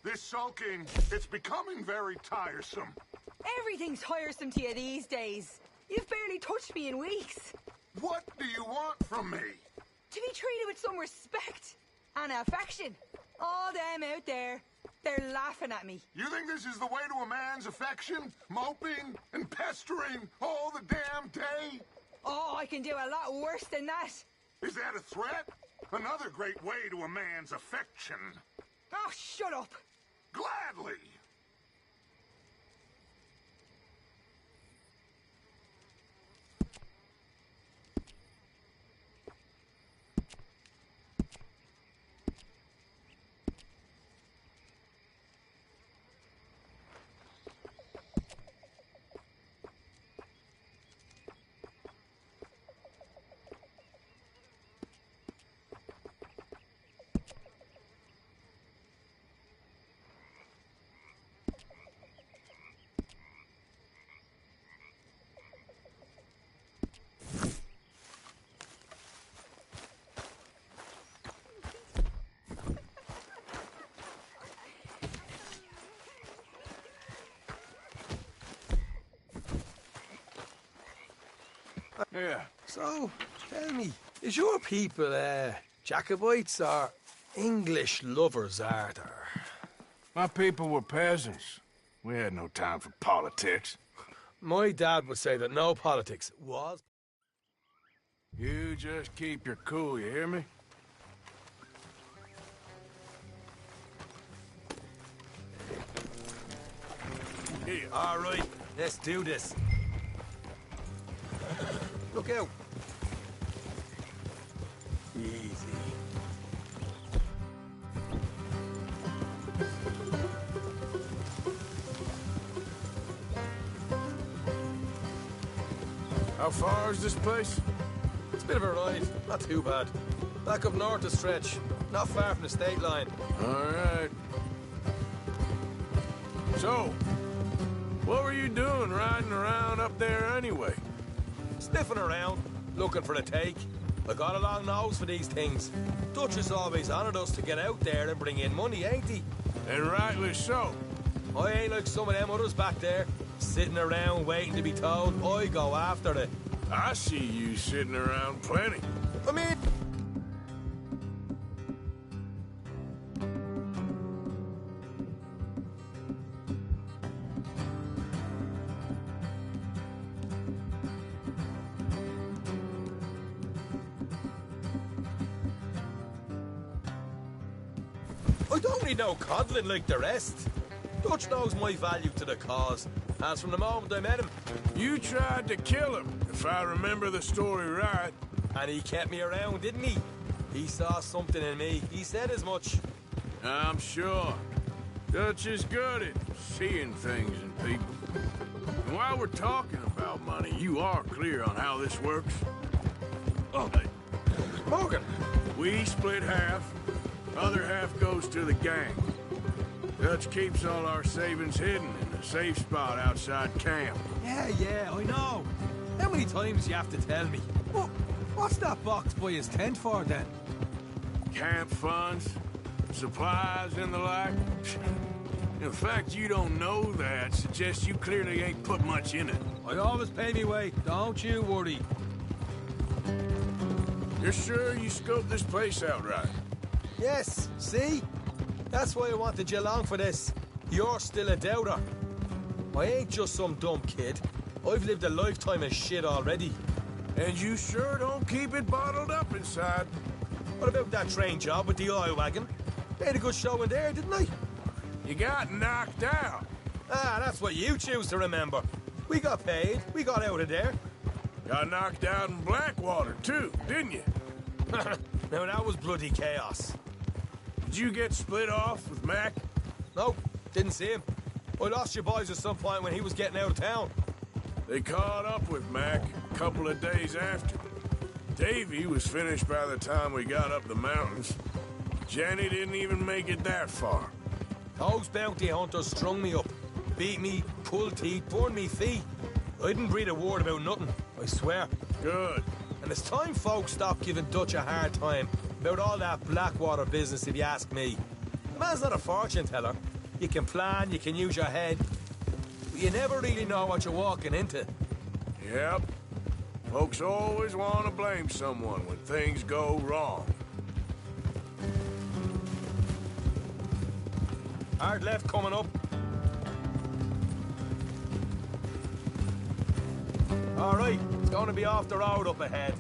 This sulking, it's becoming very tiresome. Everything's tiresome to you these days. You've barely touched me in weeks. What do you want from me? To be treated with some respect and affection. All them out there, they're laughing at me. You think this is the way to a man's affection? Moping and pestering all the damn day? Oh, I can do a lot worse than that. Is that a threat? Another great way to a man's affection. Oh, shut up. Gladly. Yeah. So, tell me, is your people, Jacobites or English lovers, are there? My people were peasants. We had no time for politics. My dad would say that no politics was... You just keep your cool, you hear me? Here. All right, let's do this. Look out. Easy. How far is this place? It's a bit of a ride, not too bad. Back up north a stretch, not far from the state line. All right. So, what were you doing riding around up there anyway? Sniffing around, looking for a take. I got a long nose for these things. Dutch has always honoured us to get out there and bring in money, ain't he? And rightly so. I ain't like some of them others back there, sitting around waiting to be told. I go after it. I see you sitting around plenty. I mean... I don't need no coddling like the rest. Dutch knows my value to the cause, as from the moment I met him. You tried to kill him, if I remember the story right. And he kept me around, didn't he? He saw something in me. He said as much. I'm sure. Dutch is good at seeing things in people. And while we're talking about money, you are clear on how this works? Oh, Morgan! We split half. Other half goes to the gang. Dutch keeps all our savings hidden in a safe spot outside camp. Yeah, I know. How many times you have to tell me? What's that box by his tent for, then? Camp funds, supplies, and the like. The fact you don't know that suggests you clearly ain't put much in it. I always pay me way, don't you worry. You're sure you scoped this place out right? Yes, see? That's why I wanted you along for this. You're still a doubter. I ain't just some dumb kid. I've lived a lifetime of shit already. And you sure don't keep it bottled up inside. What about that train job with the oil wagon? They had a good show in there, didn't they? You got knocked out. Ah, that's what you choose to remember. We got paid. We got out of there. Got knocked out in Blackwater, too, didn't you? Now, that was bloody chaos. Did you get split off with Mac? Nope, didn't see him. I lost your boys at some point when he was getting out of town. They caught up with Mac a couple of days after. Davy was finished by the time we got up the mountains. Jenny didn't even make it that far. Those bounty hunters strung me up, beat me, pulled teeth, burned me feet. I didn't breathe a word about nothing, I swear. Good. And it's time folks stopped giving Dutch a hard time about all that Blackwater business, if you ask me. The man's not a fortune teller. You can plan, you can use your head. But you never really know what you're walking into. Yep. Folks always want to blame someone when things go wrong. Hard left coming up. All right, it's going to be off the road up ahead.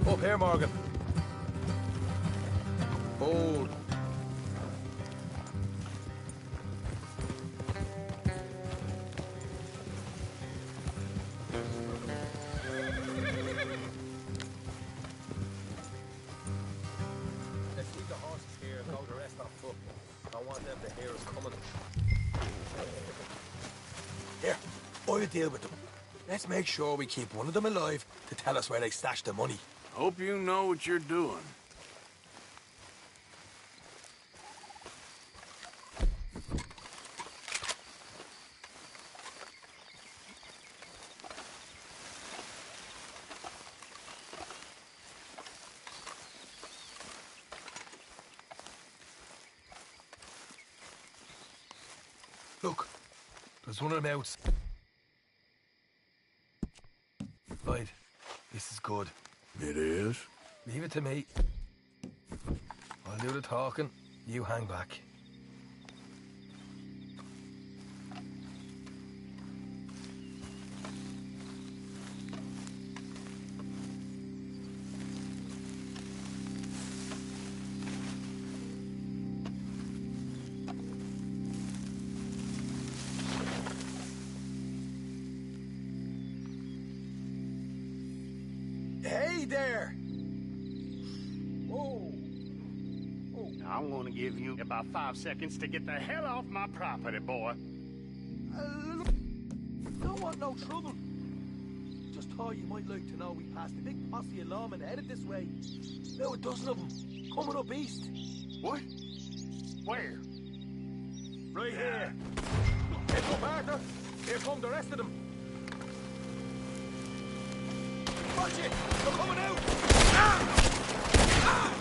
Up here, Morgan. Hold. Let's leave the horses here and go the rest on foot. I want them to hear us coming. Here, I'll deal with them. Let's make sure we keep one of them alive to tell us where they stashed the money. Hope you know what you're doing. Look, there's one of them outs. Right, this is good. It is? Leave it to me. I'll do the talking, you hang back. Hey there! Whoa! I'm gonna give you about 5 seconds to get the hell off my property, boy. Look, don't want no trouble. Just thought you might like to know we passed a big posse of lawmen headed this way. About a dozen of them, coming up east. What? Where? Right here. Head up, Arthur. Here come the rest of them. Watch it! They're coming out! Ah! Ah!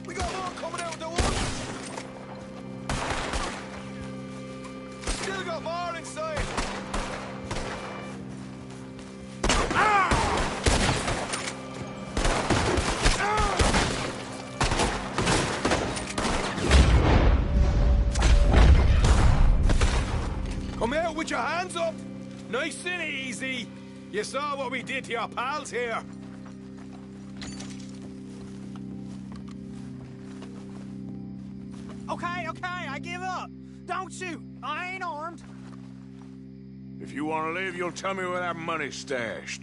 We got more coming out the woods! Still got more inside! Ah! Ah! Come out with your hands up! Nice and easy! You saw what we did to your pals here! Okay, I give up. Don't shoot. I ain't armed. If you want to live, you'll tell me where that money's stashed.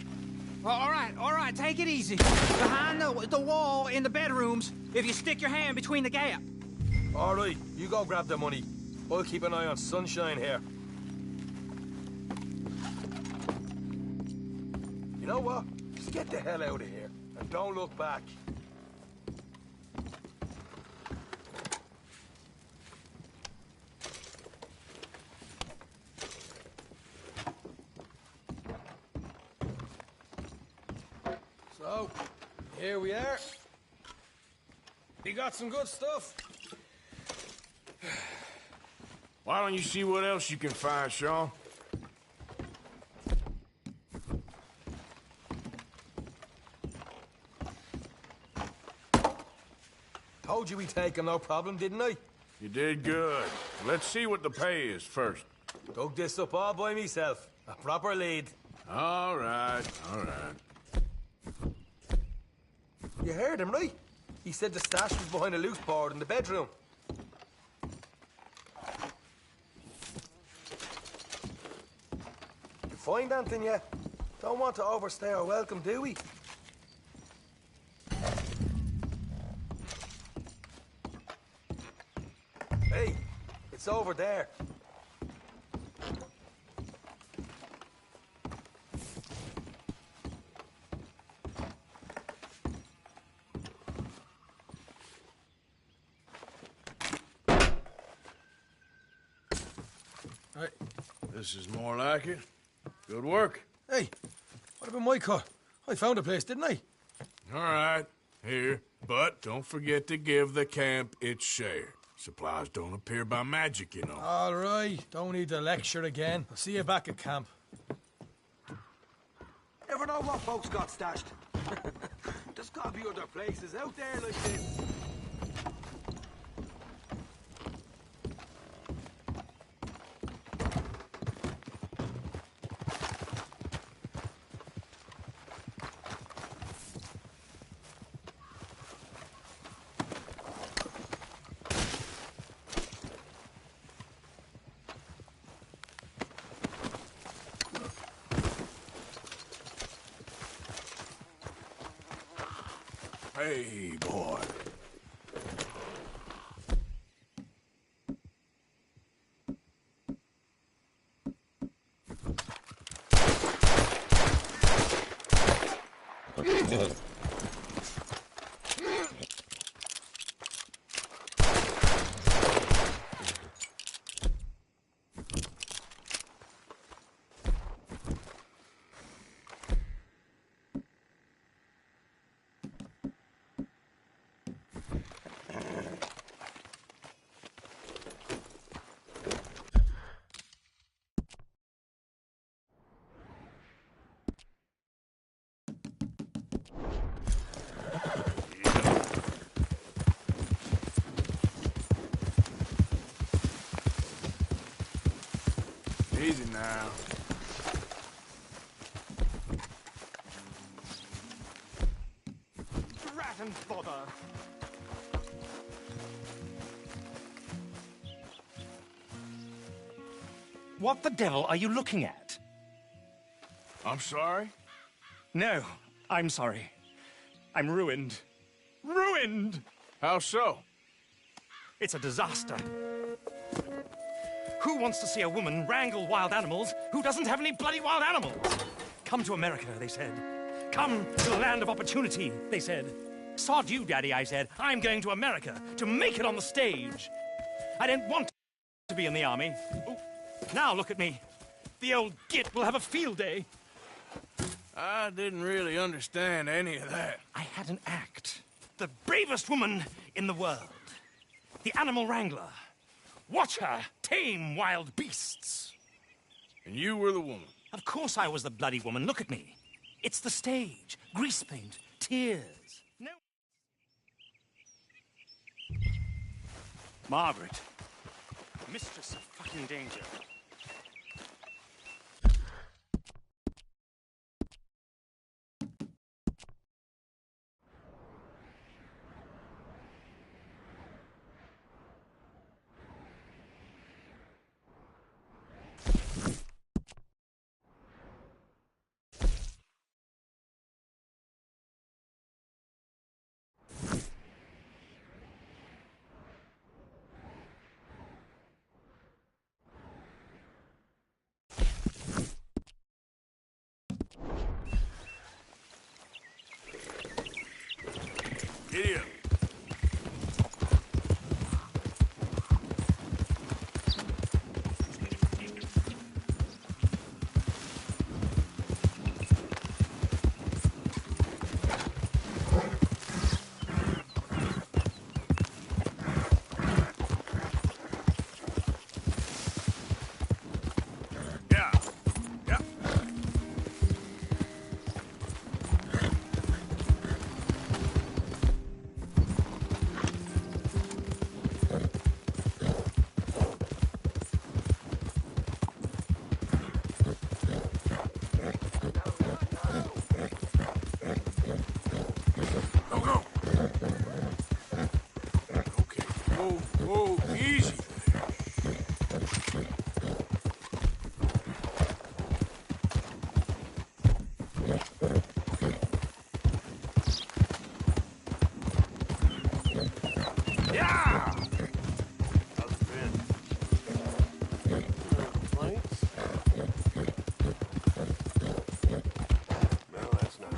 Well, all right, take it easy. Behind the wall in the bedrooms, if you stick your hand between the gap. All right, you go grab the money. I'll keep an eye on Sunshine here. You know what? Just get the hell out of here and don't look back. So, here we are. We got some good stuff. Why don't you see what else you can find, Sean? Told you we'd take him, no problem, didn't I? You did good. Let's see what the pay is first. Dug this up all by myself. A proper lead. All right, all right. You heard him, right? He said the stash was behind a loose board in the bedroom. You find anything yet? Don't want to overstay our welcome, do we? Hey, it's over there. This is more like it. Good work. Hey, what about my cut? I found a place, didn't I? All right, here. But don't forget to give the camp its share. Supplies don't appear by magic, you know. All right, don't need the lecture again. I'll see you back at camp. Ever know what folks got stashed? There's gotta be other places out there like this. Hey, boy. Easy now. Rat and bother. What the devil are you looking at? I'm sorry? No, I'm sorry. I'm ruined. Ruined! How so? It's a disaster. Who wants to see a woman wrangle wild animals who doesn't have any bloody wild animals? Come to America, they said. Come to the land of opportunity, they said. Sod you, Daddy, I said. I'm going to America to make it on the stage. I didn't want to be in the army. Ooh. Now look at me. The old git will have a field day. I didn't really understand any of that. I had an act. The bravest woman in the world. The animal wrangler. Watch her tame wild beasts. And you were the woman. Of course I was the bloody woman. Look at me. It's the stage. Grease paint. Tears. No. Margaret. Mistress of fucking danger. Giddy up. Yeah. Yeah. Go, go. Okay. Whoa, whoa, easy. Yeah! How's it been? Planks? No, that's not.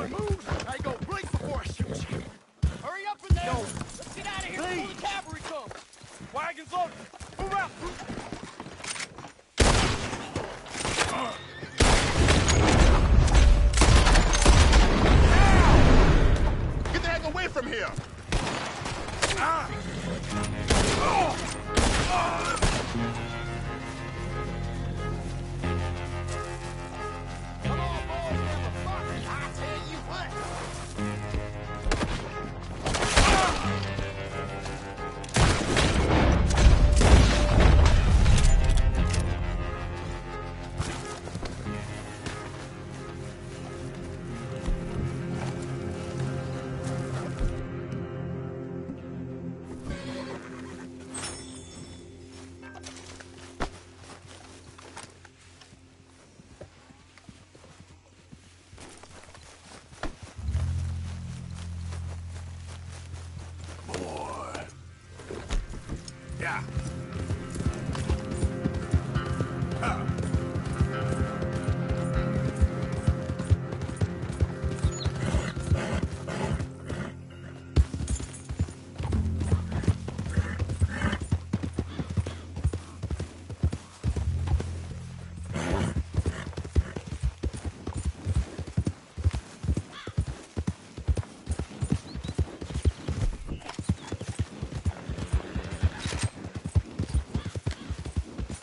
one moves, I go blink before I shoot you. Hurry up in there! Let's get out of here before the cavalry comes! Wagons loaded! Move out! Get the heck away from here! Come on, boys, motherfuckers! I tell you what! Yeah.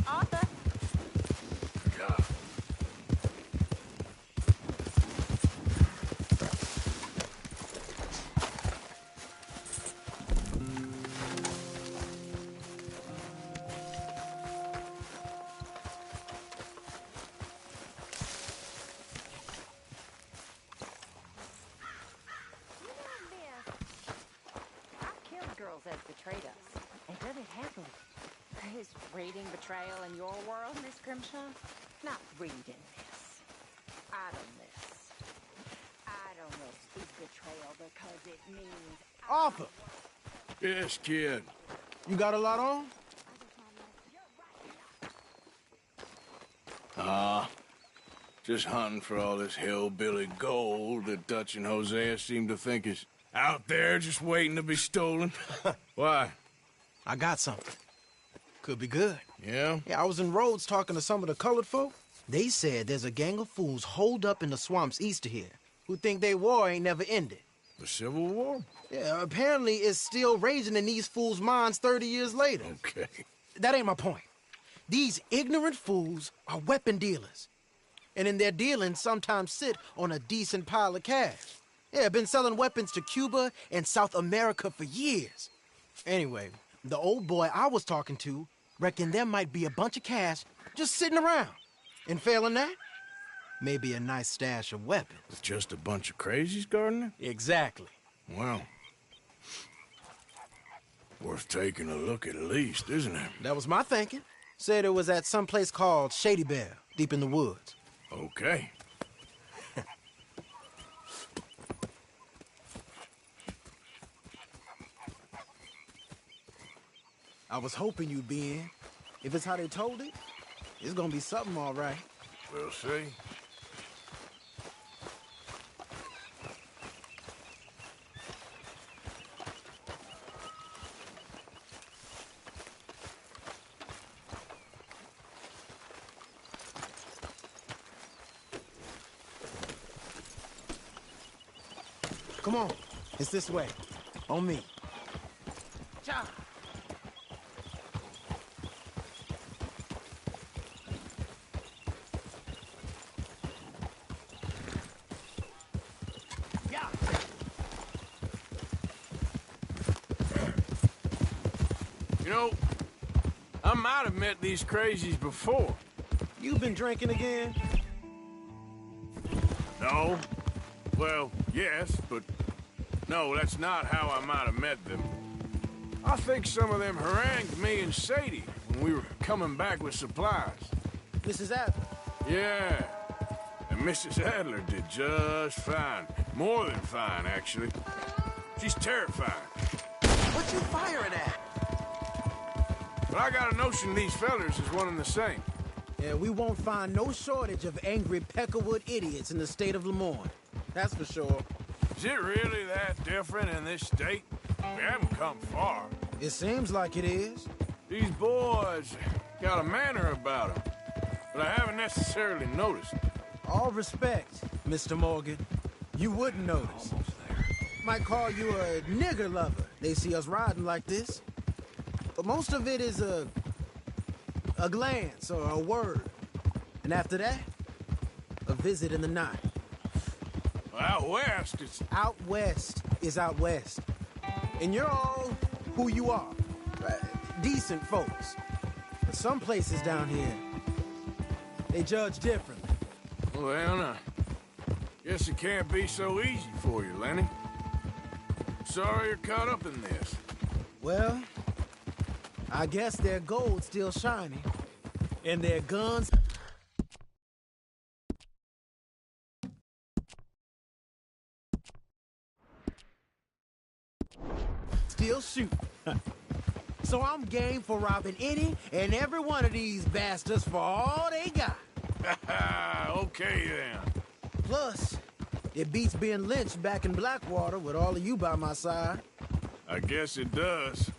Arthur, girls that betrayed us. And done it happily. Is reading betrayal in your world, Miss Grimshaw? Not reading this. Idleness. Idleness is betrayal because it means... Arthur, Yes, kid. you got a lot on? Just hunting for all this hillbilly gold that Dutch and Hosea seem to think is out there just waiting to be stolen. Why? I got something. Could be good. Yeah? Yeah, I was in Rhodes talking to some of the colored folk. They said there's a gang of fools holed up in the swamps east of here who think their war ain't never ended. The Civil War? Yeah, apparently it's still raging in these fools' minds 30 years later. Okay. That ain't my point. These ignorant fools are weapon dealers. And in their dealing, sometimes sit on a decent pile of cash. Yeah, been selling weapons to Cuba and South America for years. Anyway, the old boy I was talking to reckoned there might be a bunch of cash just sitting around. And failing that, maybe a nice stash of weapons. With just a bunch of crazies guarding it? Exactly. Well, worth taking a look at least, isn't it? That was my thinking. Said it was at some place called Shady Bear, deep in the woods. Okay. I was hoping you'd be in. If it's how they told it, it's gonna be something all right. We'll see. Come on, it's this way. On me. John. Yeah. You know, I might have met these crazies before. You been drinking again? No. Well, yes, but no, that's not how I might have met them. I think some of them harangued me and Sadie when we were coming back with supplies. Mrs. Adler. Yeah. And Mrs. Adler did just fine. More than fine, actually. She's terrifying. What you firing at? But I got a notion these fellers is one and the same. Yeah, we won't find no shortage of angry Peckerwood idiots in the state of Lemoyne. that's for sure. Is it really that different in this state? We haven't come far. It seems like it is. These boys got a manner about them, but I haven't necessarily noticed. All respect, Mr. Morgan. You wouldn't notice. Might call you a nigger lover. They see us riding like this. But most of it is a glance or a word. And after that, a visit in the night. Well, out west, it's... Out west is out west. And you're all who you are. Decent folks. But some places down here, they judge differently. Well, I guess it can't be so easy for you, Lenny. Sorry you're caught up in this. Well, I guess their gold's still shining. And their guns... still shoot. So I'm game for robbing any and every one of these bastards for all they got. Okay, then. Plus, it beats being lynched back in Blackwater with all of you by my side. I guess it does.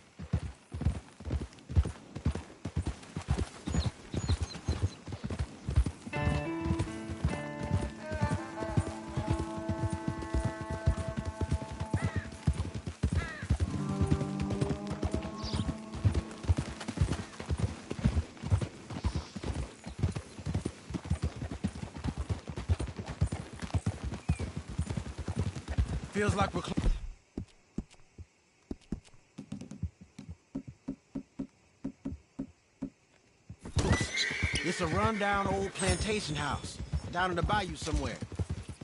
Feels like we're... It's a rundown old plantation house, down in the bayou somewhere.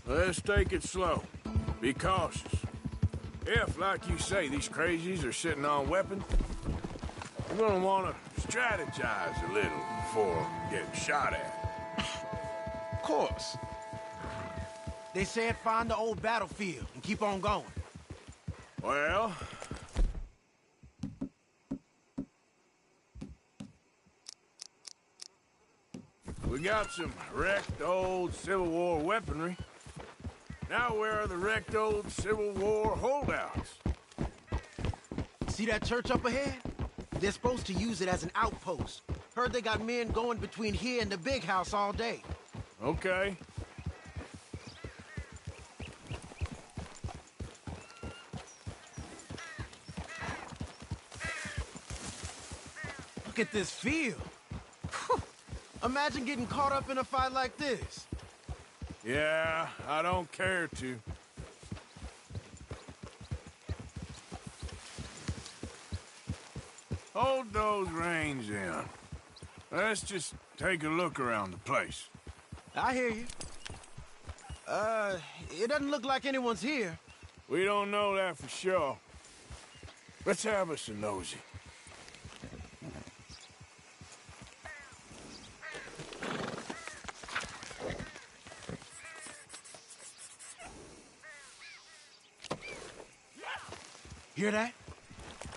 Let's take it slow. Be cautious. If, like you say, these crazies are sitting on weapons, we're gonna want to strategize a little before getting shot at. Of course. They said find the old battlefield and keep on going. Well... we got some wrecked old Civil War weaponry. Now where are the wrecked old Civil War holdouts? See that church up ahead? They're supposed to use it as an outpost. Heard they got men going between here and the big house all day. Okay. Look at this field. Imagine getting caught up in a fight like this. Yeah, I don't care to. Hold those reins in. Let's just take a look around the place. I hear you. It doesn't look like anyone's here. We don't know that for sure. Let's have us a nosy. Hear that?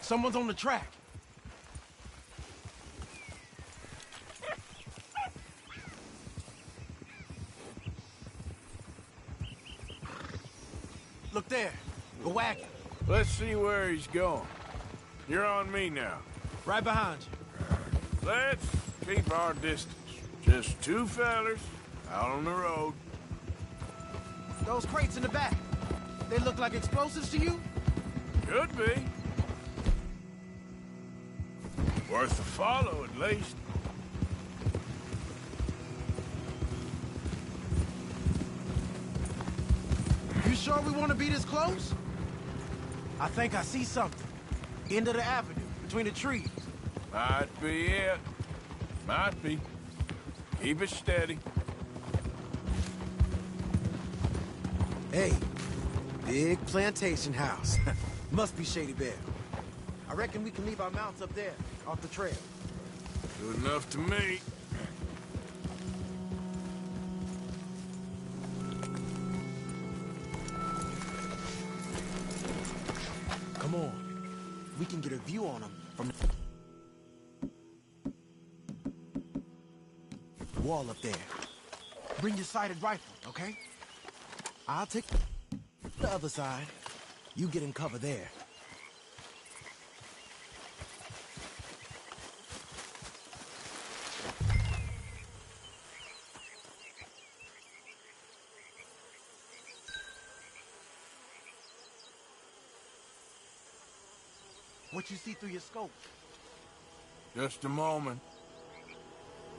Someone's on the track. Look there, the wagon. Let's see where he's going. You're on me now. Right behind you. Let's keep our distance. Just two fellers out on the road. Those crates in the back, they look like explosives to you? Could be. Worth a follow, at least. You sure we want to be this close? I think I see something. End of the avenue, between the trees. Might be it. Might be. Keep it steady. Hey, big plantation house. Must be Shady Bear. I reckon we can leave our mounts up there, off the trail. Good enough to me. Come on. We can get a view on them from the wall up there. Bring your sighted rifle, okay? I'll take the other side. You get in cover there. What you see through your scope? Just a moment.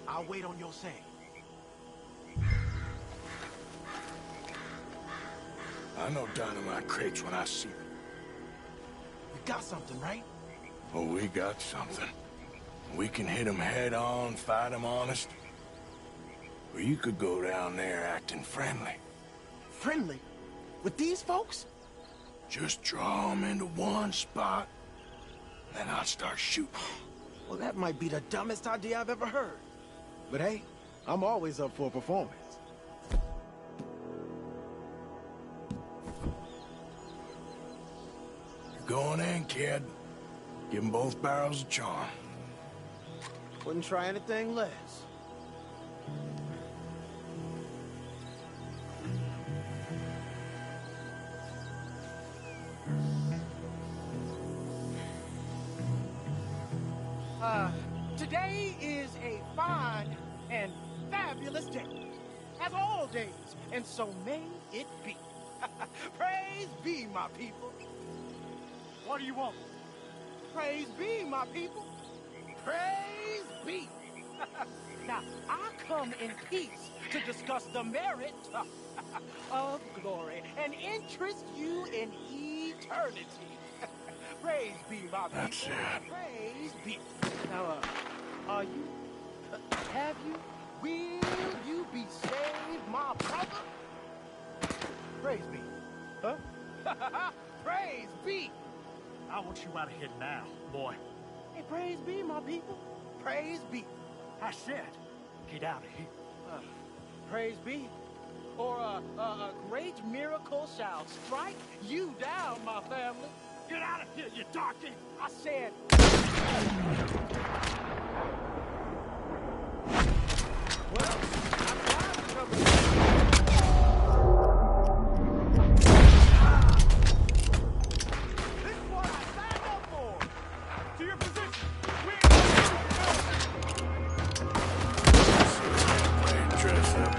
I'll wait on your say. I know dynamite crates when I see them. You got something, right? Oh, we got something. We can hit them head on, fight them honest. Or you could go down there acting friendly. Friendly? With these folks? Just draw them into one spot, then I'll start shooting. Well, that might be the dumbest idea I've ever heard. But hey, I'm always up for a performance. You're going in, kid. Give them both barrels a charm. Wouldn't try anything less. Today is a fine and fabulous day, as all days, and so may it be. Praise be, my people. What do you want? Praise be, my people. Praise be. Now, I come in peace to discuss the merit of glory and interest you in eternity. Praise be, my people. That's it. Praise be. Now, are you? Have you? Will you be saved, my brother? Praise be. Huh? Praise be. I want you out of here now, boy. Hey, praise be, my people. Praise be. I said, get out of here. Praise be. Or a great miracle shall strike you down, my family. Get out of here, you darky! I said... Well, I'm glad to come with This is what I signed up for! To your position! Dress up.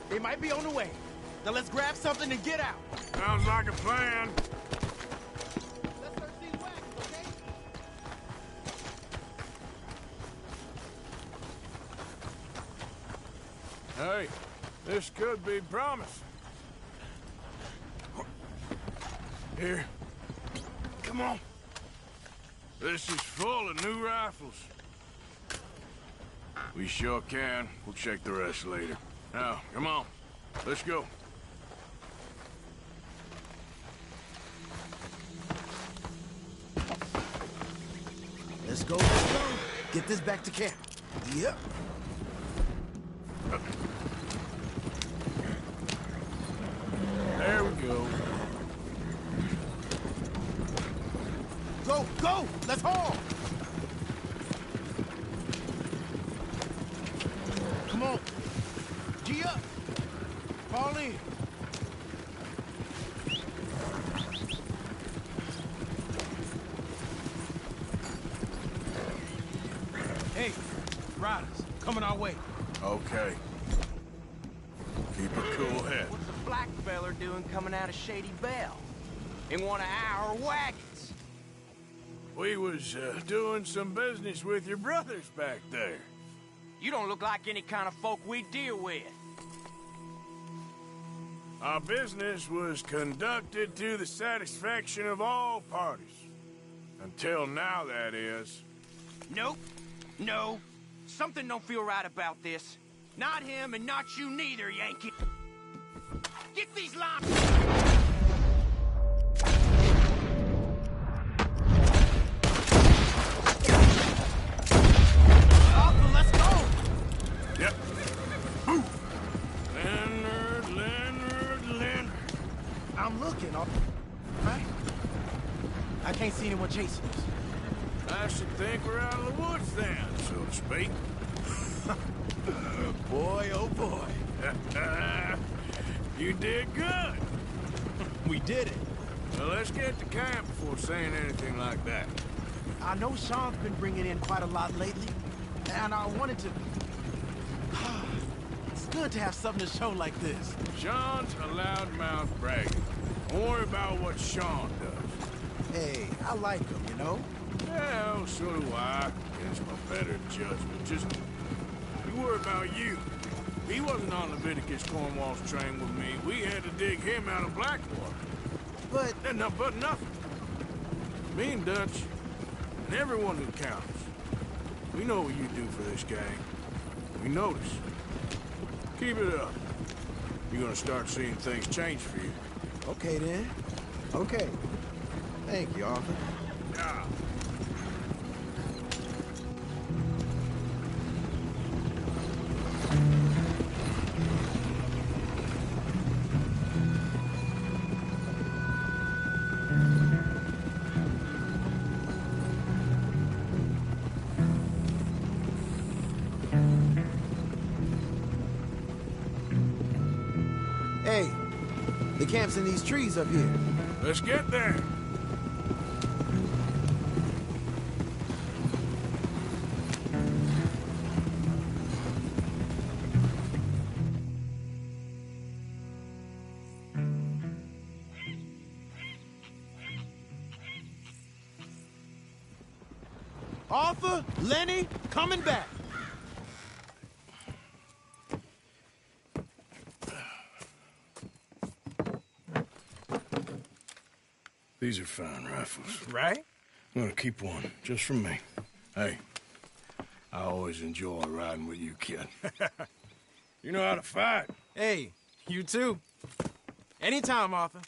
They might be on the way. Now let's grab something and get out. Sounds like a plan. Let's search these wagons, okay? Hey, this could be promising. Here. Come on. This is full of new rifles. We sure can. We'll check the rest later. Now, come on. Let's go. Let's go, let's go. get this back to camp. Yep. There we go. Go, go! Let's haul! Come on. Gee up. Fall in. Hey, riders, coming our way. Okay. Keep a cool head. What's a black feller doing coming out of Shady Belle? In one of our wagons? We was doing some business with your brothers back there. You don't look like any kind of folk we deal with. Our business was conducted to the satisfaction of all parties. Until now, that is. Nope. No. Something don't feel right about this. Not him and not you neither, Yankee. Get these lines. Arthur, let's go. Yep. Ooh. Leonard. I'm looking, right? I can't see anyone chasing us. I should think we're out of the woods then, so to speak. Boy, oh boy. You did good. We did it. Well, let's get to camp before saying anything like that. I know Sean's been bringing in quite a lot lately, and I wanted to... It's good to have something to show like this. Sean's a loudmouth bragging. Don't worry about what Sean does. Hey, I like him, you know? Well, so do I. It's my better judgment. Just, you worry about you. He wasn't on Leviticus Cornwall's train with me. We had to dig him out of Blackwater. But nothing. Me and Dutch, and everyone who counts. We know what you do for this gang. We notice. Keep it up. You're gonna start seeing things change for you. okay then. Okay. Thank you, Arthur. Yeah. Hey, the camp's in these trees up here. Let's get there. Arthur, Lenny, coming back. These are fine rifles. Right? I'm gonna keep one, just for me. Hey, I always enjoy riding with you, kid. You know how to fight. Hey, you too. Anytime, Arthur.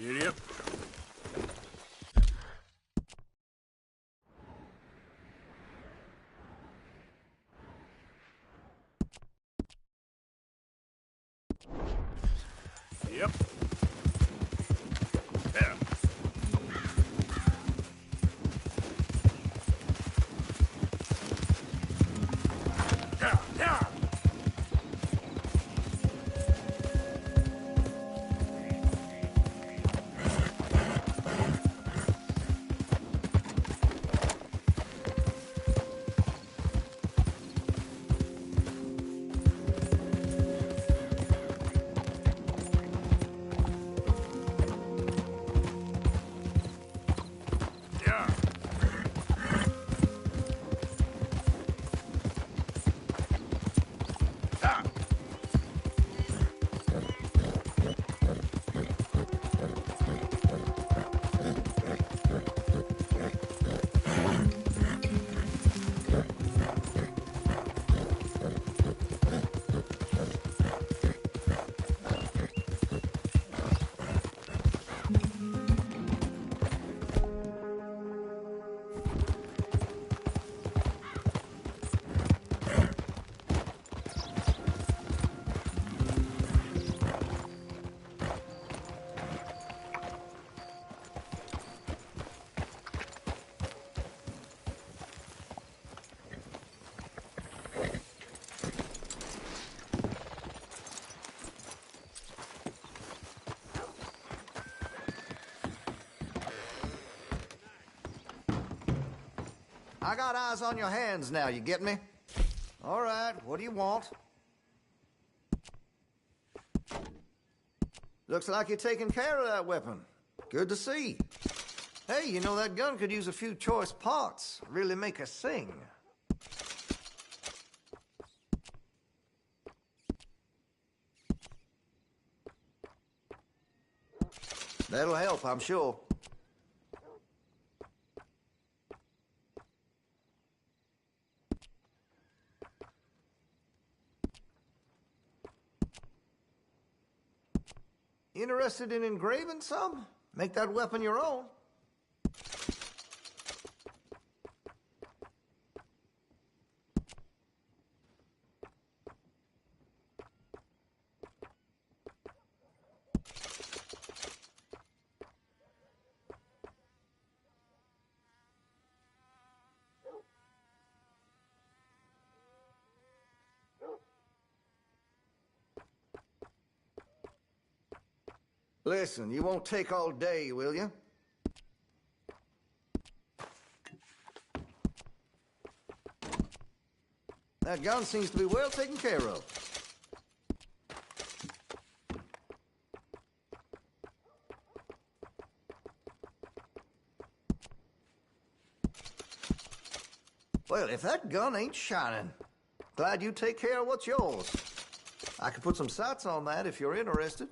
Yep. Yep. Yeah. Yeah. I got eyes on your hands now, you get me? All right, what do you want? Looks like you're taking care of that weapon. Good to see. Hey, you know, that gun could use a few choice parts. Really make us sing. That'll help, I'm sure. Interested in engraving some? Make that weapon your own. Listen, you won't take all day, will you? That gun seems to be well taken care of. Well, if that gun ain't shining, glad you take care of what's yours. I could put some sights on that if you're interested.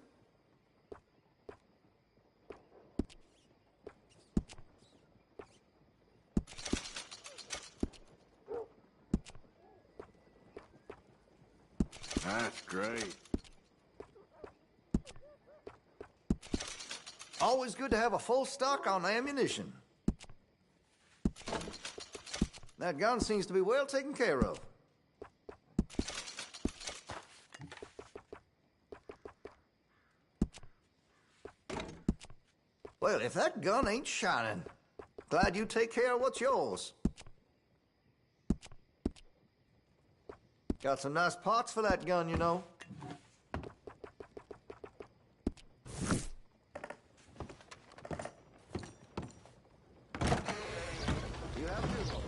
That's great. Always good to have a full stock on ammunition. That gun seems to be well taken care of. Well, if that gun ain't shining, glad you take care of what's yours. Got some nice parts for that gun, you know. You have to.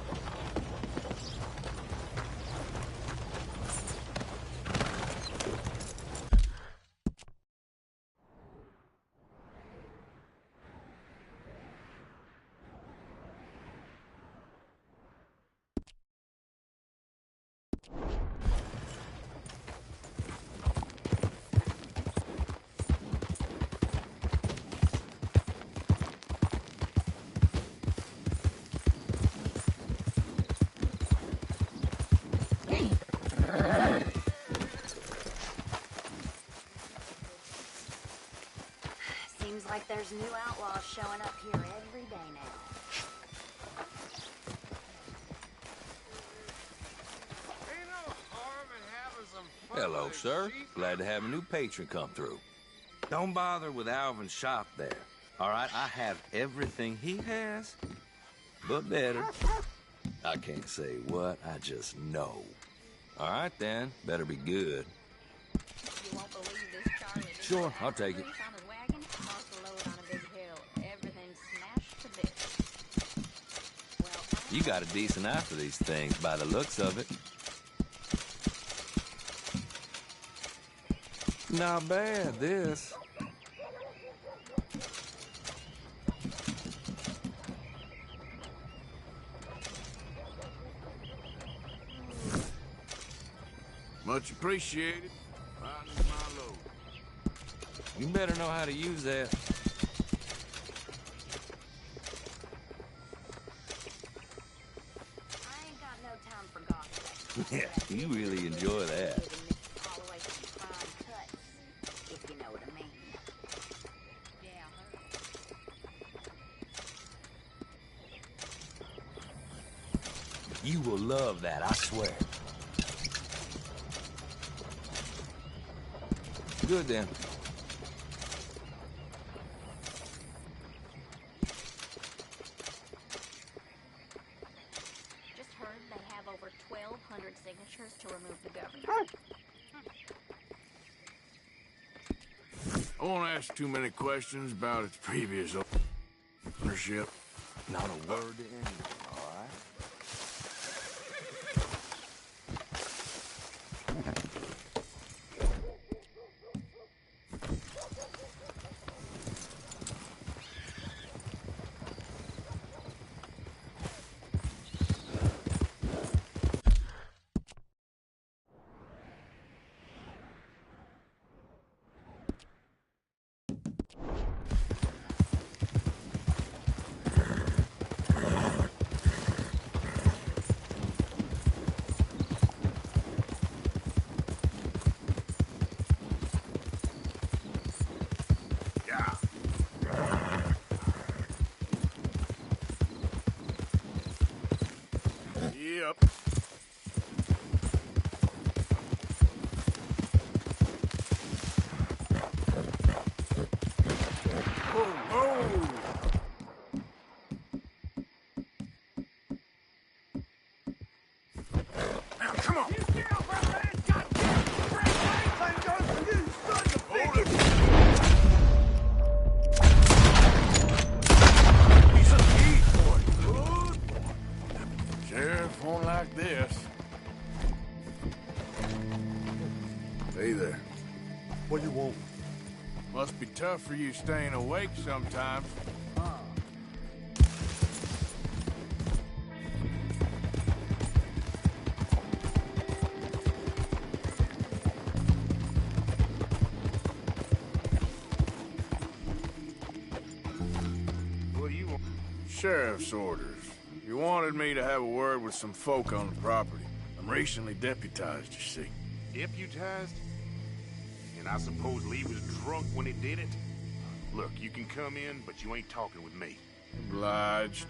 Seems like there's new outlaws showing up here every day now. Ain't no harm in having some fun. Hello, sir. Glad to have a new patron come through. Don't bother with Alvin's shop there. All right, I have everything he has, but better. I can't say what, I just know. All right, then. Better be good. You won't believe this, Charlie. Sure, I'll take it. On his wagon, across the load on a big hill. Everything's smashed to bits. Well, You got a decent eye for these things by the looks of it. Not bad, this. Much appreciated. Riding my load. You better know how to use that. I ain't got no time for gossip. Yeah, you really enjoy that. All the way from fine cuts, if you know what I mean. Yeah, You will love that, I swear. Good then. just heard they have over 1,200 signatures to remove the governor. I won't ask too many questions about its previous ownership. Not a word to anyone, all right? up. Come on. Sheriff won't like this. Hey there. What do you want? Must be tough for you staying awake sometimes. What do you want? Sheriff's orders. You wanted me to have a word with some folk on the property. I'm recently deputized, you see. Deputized? And I suppose Lee was drunk when he did it? Look, you can come in, but you ain't talking with me. Obliged.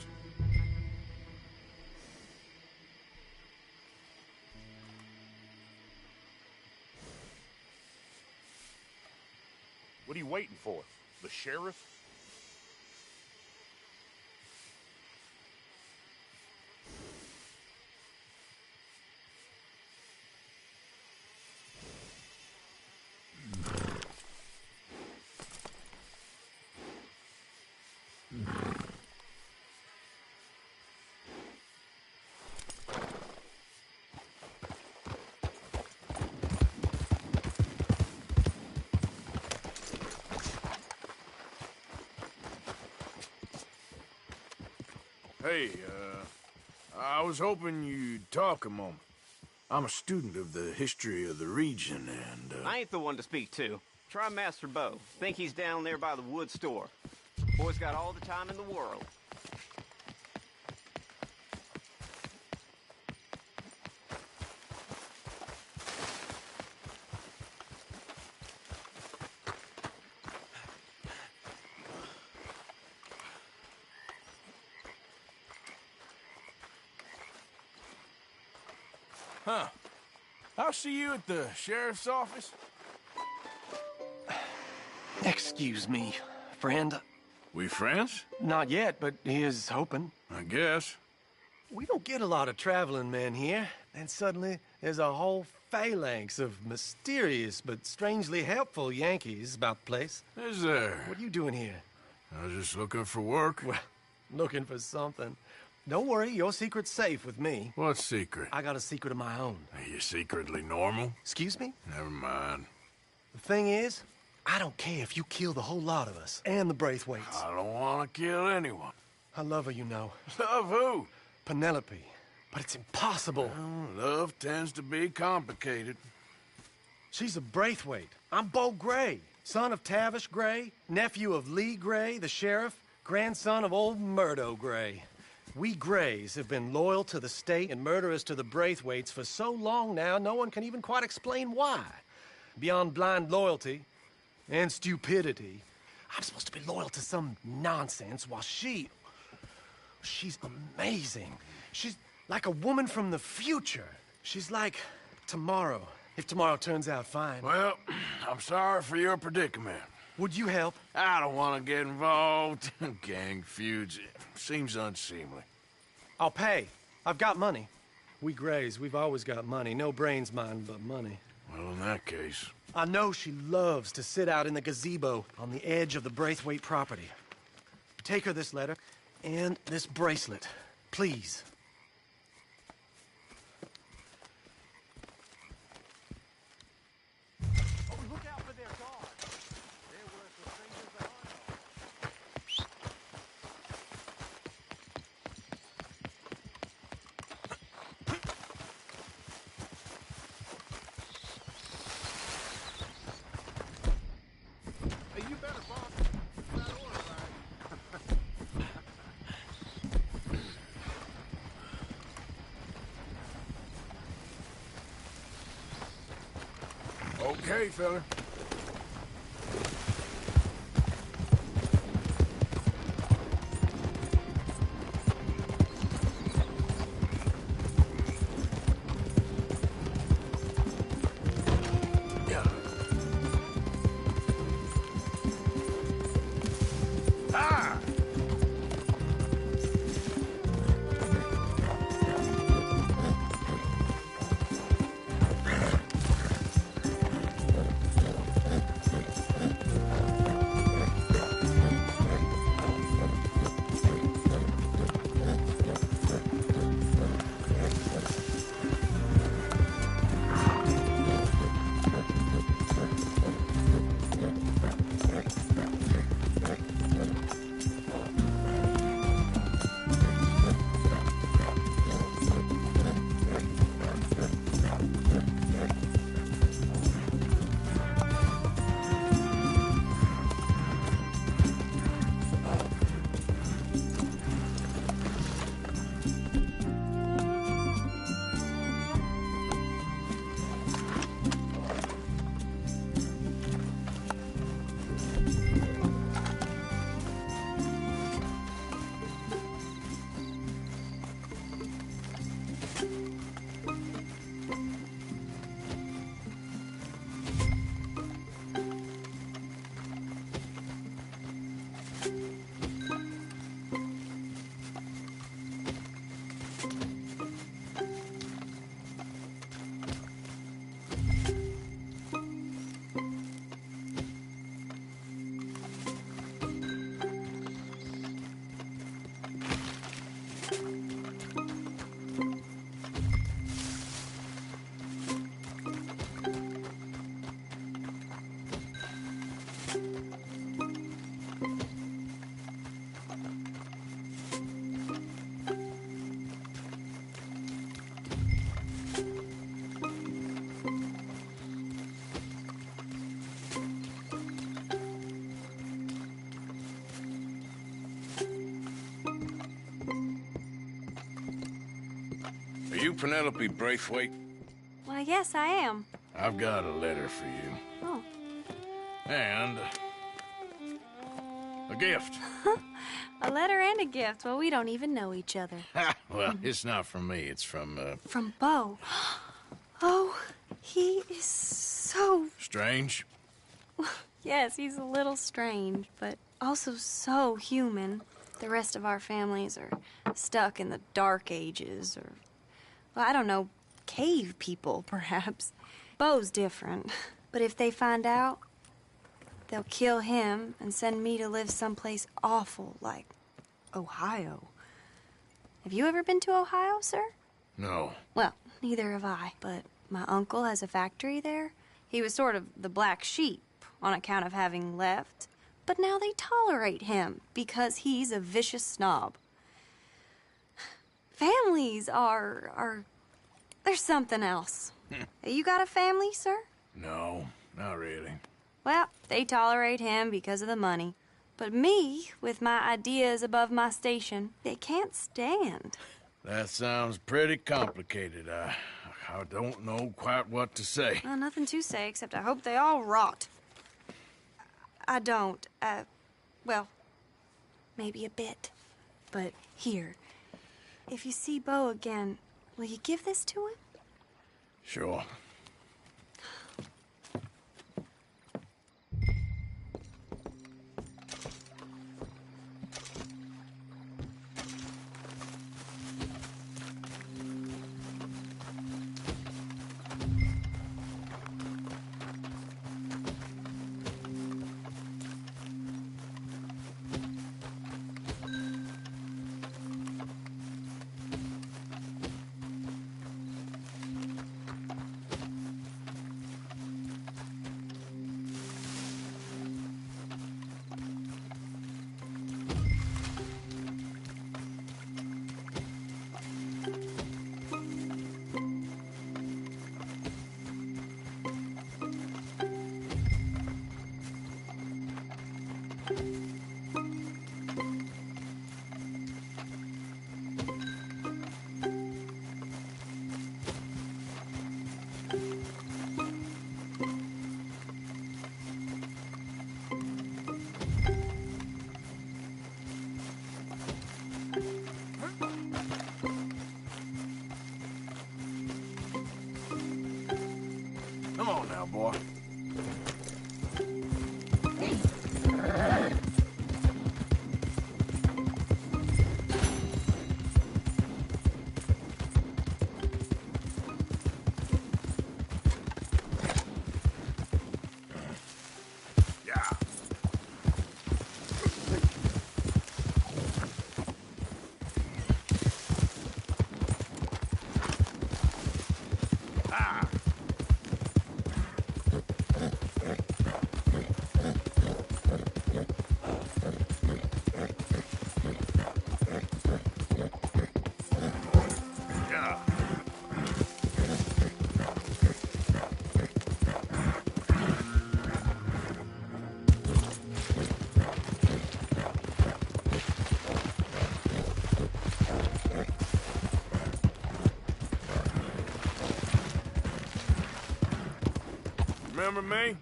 What are you waiting for? The sheriff? Hey, I was hoping you'd talk a moment. I'm a student of the history of the region, and, I ain't the one to speak to. Try Master Bo. Think he's down there by the wood store. Boy's got all the time in the world. Huh. I'll see you at the sheriff's office. Excuse me, friend. We friends? Not yet, but here's hoping. I guess. We don't get a lot of traveling men here, and suddenly there's a whole phalanx of mysterious but strangely helpful Yankees about the place. Is there? What are you doing here? I was just looking for work. Well, looking for something. Don't worry, your secret's safe with me. What secret? I got a secret of my own. Are you secretly normal? Excuse me? Never mind. The thing is, I don't care if you kill the whole lot of us, and the Braithwaites. I don't want to kill anyone. I love her, you know. Love who? Penelope. But it's impossible. Well, love tends to be complicated. She's a Braithwaite. I'm Bo Gray, son of Tavish Gray, nephew of Lee Gray, the sheriff, grandson of old Murdo Gray. We Grays have been loyal to the state and murderous to the Braithwaites for so long now, no one can even quite explain why. Beyond blind loyalty and stupidity, I'm supposed to be loyal to some nonsense while she's amazing. She's like a woman from the future. She's like tomorrow, if tomorrow turns out fine. Well, I'm sorry for your predicament. Would you help? I don't want to get involved. Gang feuds. Seems unseemly. I'll pay. I've got money. We Grays, we've always got money. No brains, mind, but money. Well, in that case... I know she loves to sit out in the gazebo on the edge of the Braithwaite property. Take her this letter and this bracelet, please. Look out for their guards. They're worse for strangers than Hey, you better, boss. That order, right? Okay, fella. you Penelope Braithwaite? Why, yes, I am. I've got a letter for you. Oh. And a gift. A letter and a gift. Well, we don't even know each other. Well, it's not from me. It's from, From Bo. Oh, he is so... Strange? Yes, he's a little strange, but also so human. The rest of our families are stuck in the dark ages, or, well, I don't know, cave people, perhaps. Bo's different. But if they find out, they'll kill him and send me to live someplace awful like Ohio. Have you ever been to Ohio, sir? No. Well, neither have I, but my uncle has a factory there. He was sort of the black sheep on account of having left, but now they tolerate him because he's a vicious snob. Families are there's something else. You got a family, sir? No, not really. Well, they tolerate him because of the money. But me, with my ideas above my station, they can't stand. That sounds pretty complicated. I don't know quite what to say. Well, nothing to say, except I hope they all rot. I don't. Well, maybe a bit. But here, if you see Bo again, will you give this to him? Sure. Come on now, boy. Remember me?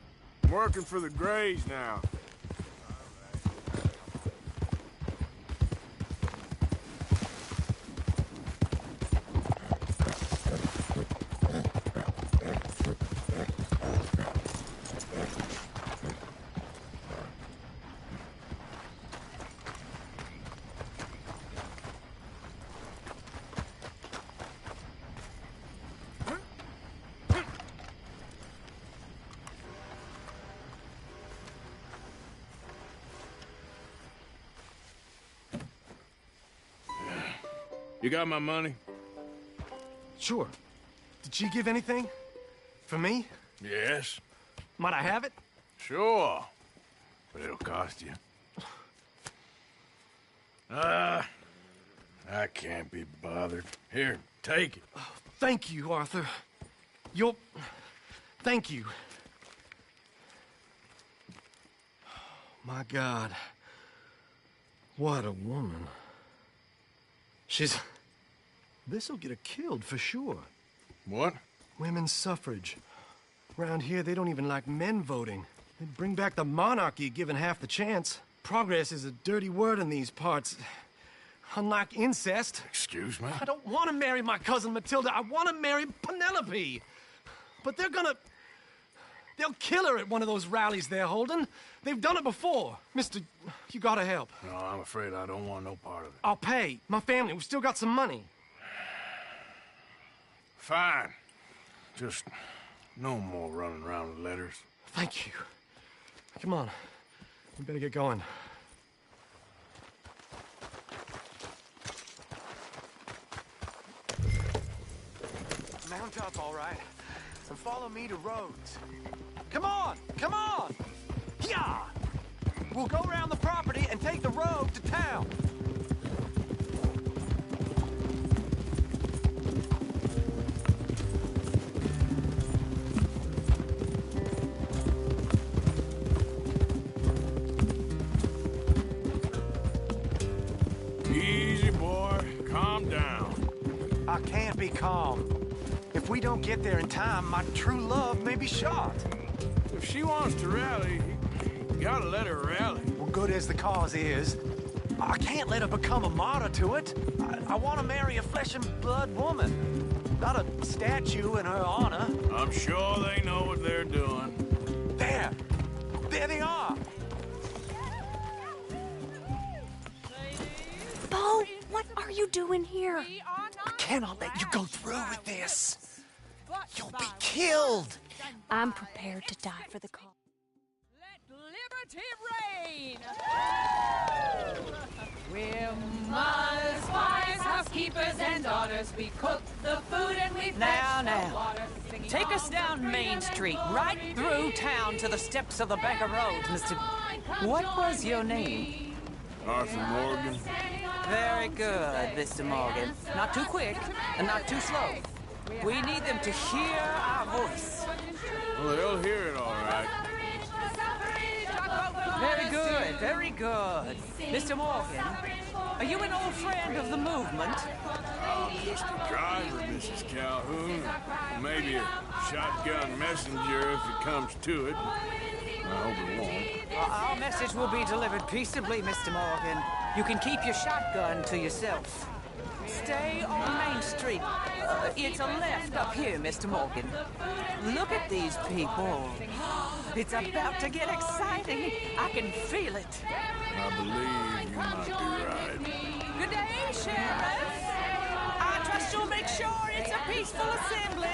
I'm working for the Grays now. You got my money? Sure. Did she give anything? For me? Yes. Might I have it? Sure. But it'll cost you. I can't be bothered. Here, take it. Oh, thank you, Arthur. You'll... Thank you. My God. What a woman. She's This'll get her killed for sure. What? Women's suffrage. Around here, they don't even like men voting. They'd bring back the monarchy given half the chance. Progress is a dirty word in these parts. Unlike incest. Excuse me? I don't want to marry my cousin Matilda. I want to marry Penelope. But they'll kill her at one of those rallies they're holding. They've done it before. Mister, you gotta help. No, I'm afraid I don't want no part of it. I'll pay. My family, we've still got some money. Fine. Just no more running around with letters. Thank you. Come on. We better get going. Mount up, all right. And follow me to Rhodes. Come on! Come on! Yeah! We'll go around the property and take the road to town. Easy, boy. Calm down. I can't be calm. If we don't get there in time, my true love may be shot. If she wants to rally, you gotta let her rally. Well, good as the cause is, I can't let her become a martyr to it. I want to marry a flesh and blood woman, not a statue in her honor. I'm sure they know what they're doing. There! There they are! Bo, what are you doing here? I cannot let you go through with this. You'll be killed. I'm prepared to die for the cause. Liberty reign! We're mothers, wives, housekeepers, and daughters. We cook the food and we fetch the water. Take us down Main Street, right through town to the steps of the Bank of Rhodes, Mr. What was your name? Arthur Morgan. Very good, Mr. Morgan. Not too quick and not too slow. We need them to hear our voice. Well, they'll hear it all right. Very good, very good. Mr. Morgan, are you an old friend of the movement? I'm just a driver, Mrs. Calhoun. Maybe a shotgun messenger if it comes to it. I hope it won't. Our message will be delivered peaceably, Mr. Morgan. You can keep your shotgun to yourself. Stay on Main Street. It's a left up here, Mr. Morgan. Look at these people. It's about to get exciting. I can feel it. I believe you might be right. Good day, Sheriff. I trust you'll make sure it's a peaceful assembly.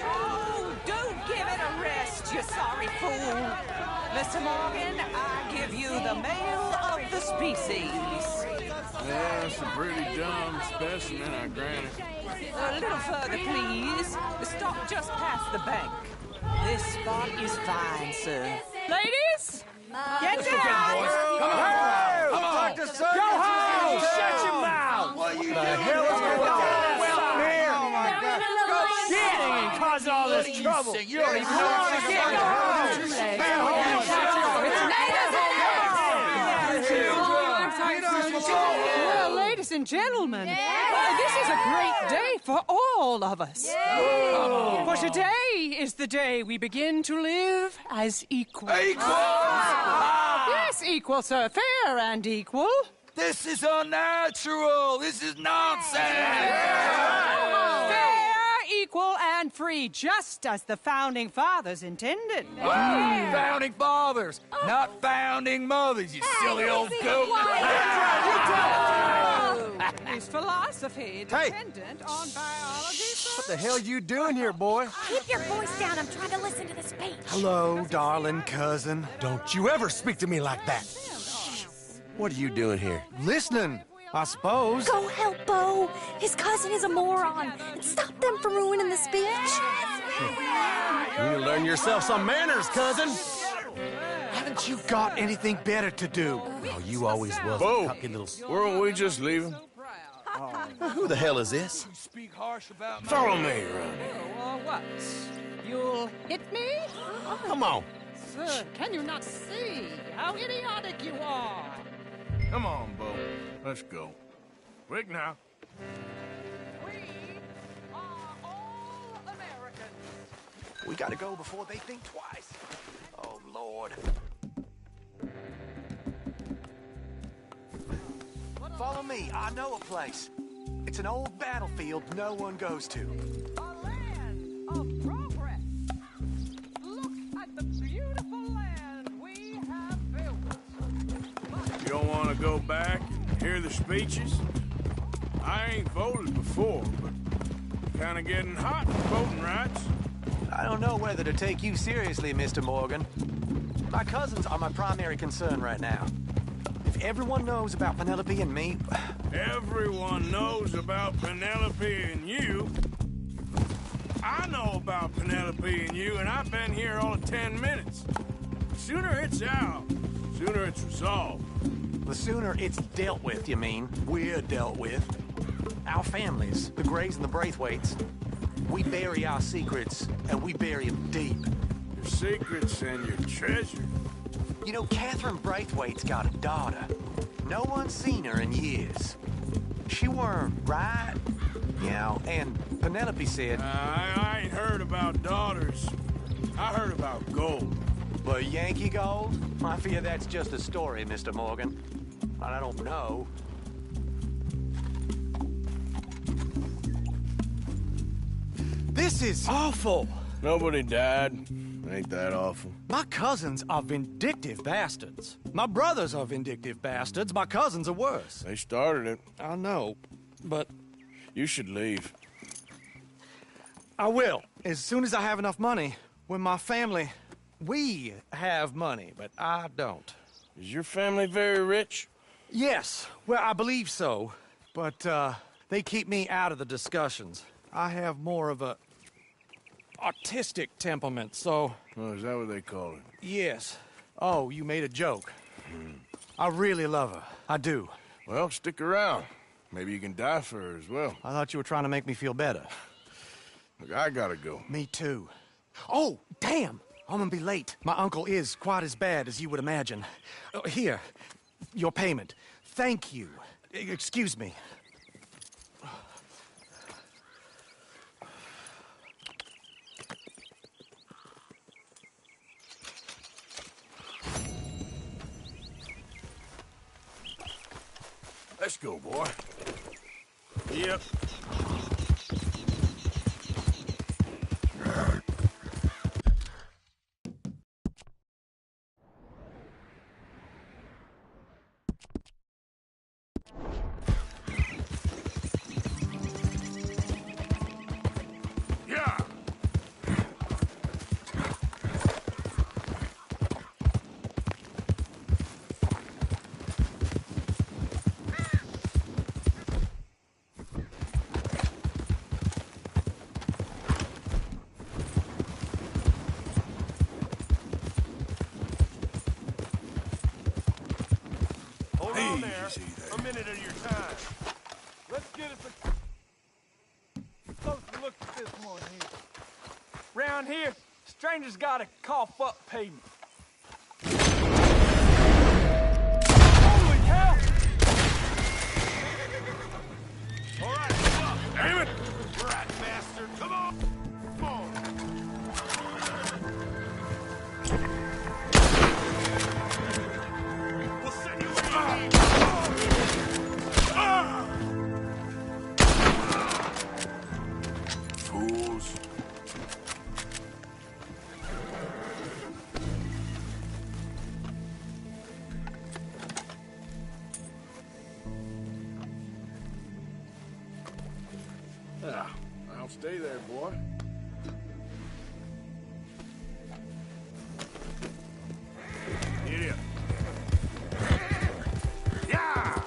Oh, don't give it a rest, you sorry fool. Mr. Morgan, I give you the male of the species. Yeah, it's a pretty dumb specimen, I grant it. A little further, please. Stop just past the bank. This spot is fine, sir. Ladies, get down! Come on! Dr. Go home! Shut your mouth! What you the hell is going on? Well, here! Oh, my God. Go shit! And cause all this trouble. You don't even know what to get. Go Well, ladies and gentlemen, this is a great day for all of us. For today is the day we begin to live as equals. Yes, equal, sir. Fair and equal. This is unnatural. This is nonsense. Fair, equal, and free, just as the Founding Fathers intended. Founding fathers, not founding mothers, you silly old goat. Is philosophy dependent on biology, sir? What the hell you doing here, boy? Keep your voice down. I'm trying to listen to the speech. Hello, darling cousin. Don't you ever speak to me like that. What are you doing here? Listening, I suppose. Go help Bo. His cousin is a moron. And stop them from ruining the speech. You need to learn yourself some manners, cousin. Haven't you got anything better to do? Oh, you always was Bo, a cocky little... weren't we just leaving? Who the hell is this? Follow me, Ronnie. What? You'll hit me? Come on. Sir, can you not see how idiotic you are? Come on, Bo. Let's go. Quick now. We gotta go before they think twice. Oh, Lord. Follow me. I know a place. It's an old battlefield no one goes to. A land of progress. Look at the beautiful land we have built. You don't want to go back and hear the speeches? I ain't voted before, but kind of getting hot for voting rights. I don't know whether to take you seriously, Mr. Morgan. My cousins are my primary concern right now. If everyone knows about Penelope and me... Everyone knows about Penelope and you. I know about Penelope and you, and I've been here all of 10 minutes. Sooner it's out, sooner it's resolved. The sooner it's dealt with, you mean? We're dealt with. Our families, the Grays and the Braithwaites, we bury our secrets, and we bury them deep. Your secrets and your treasure. You know, Catherine Braithwaite's got a daughter. No one's seen her in years. She weren't right, you know, and Penelope said... I ain't heard about daughters. I heard about gold. But Yankee gold? I fear that's just a story, Mr. Morgan. I don't know. This is awful. Nobody died. Ain't that awful? My cousins are vindictive bastards. My brothers are vindictive bastards. My cousins are worse. They started it. I know, but... You should leave. I will, as soon as I have enough money. When my family... We have money, but I don't. Is your family very rich? Yes, well, I believe so. But, they keep me out of the discussions. I have more of a... artistic temperament, so... Oh, is that what they call it? Yes. Oh, you made a joke. I really love her. I do. Well, stick around. Maybe you can die for her as well. I thought you were trying to make me feel better. Look, I gotta go. Me too. Oh, damn! I'm gonna be late. My uncle is quite as bad as you would imagine. Here, your payment. Thank you. Excuse me. Let's go, boy. Yep. Yeah. Hold on there. A minute of your time. Let's get us a closer look at this one here. Round here, strangers gotta cough up payment. Holy hell! All right, come on. Damn it! Rat bastard, come on! Come on! We'll send you fools. Yeah, I'll stay there, boy. Get up. Yeah!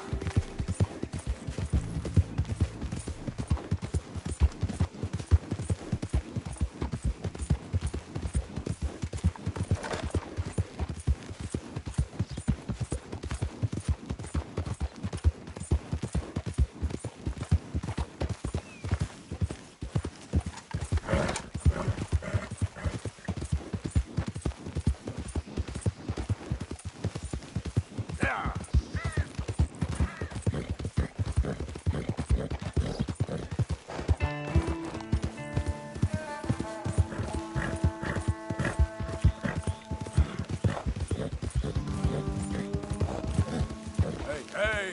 Hey.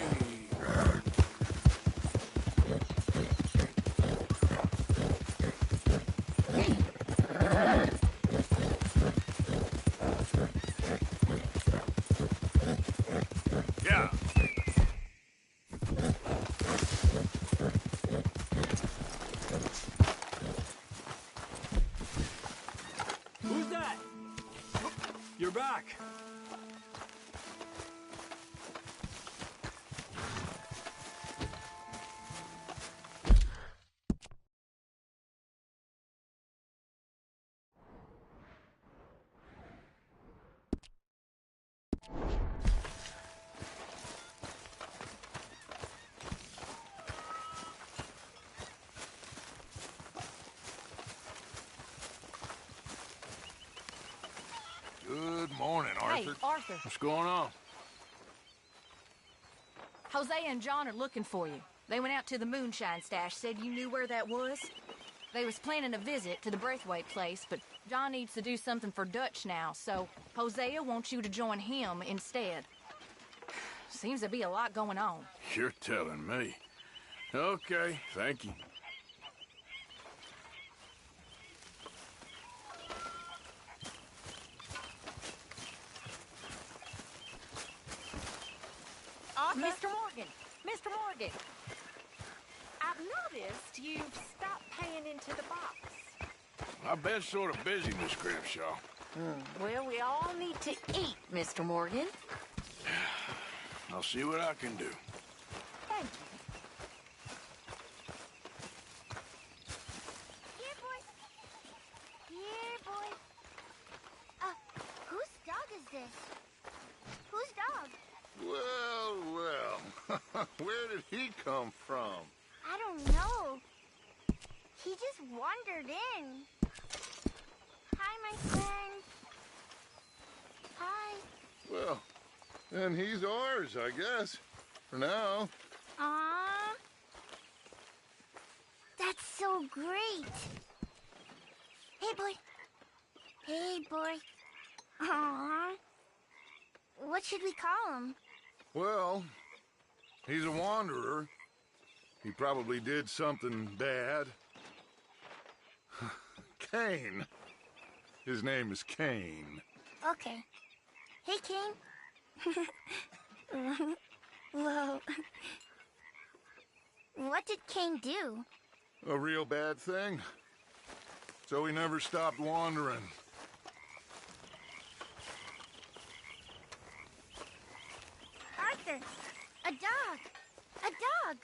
Yeah. Who's that? You're back. Good morning, Arthur. Hey, Arthur. What's going on? Jose and John are looking for you. They went out to the moonshine stash, said you knew where that was. They was planning a visit to the Braithwaite place, but John needs to do something for Dutch now, so Hosea wants you to join him instead. Seems to be a lot going on. You're telling me. Okay, thank you. Mr. Morgan! Mr. Morgan! I've noticed you've stopped paying into the box. I've been sort of busy, Miss Grimshaw. Well, we all need to eat, Mr. Morgan. I'll see what I can do. Thank you. Here, boy. Here, boy. Whose dog is this? Whose dog? Well, well. Where did he come from? I don't know. He just wandered in. Hi, my friend. Hi. Well, then he's ours, I guess. For now. Aww. That's so great. Hey, boy. Hey, boy. Aww. What should we call him? Well, he's a wanderer. He probably did something bad. Cain. His name is Cain. Okay. Hey, Cain. Whoa. What did Cain do? A real bad thing. So he never stopped wandering. Arthur, a dog. A dog.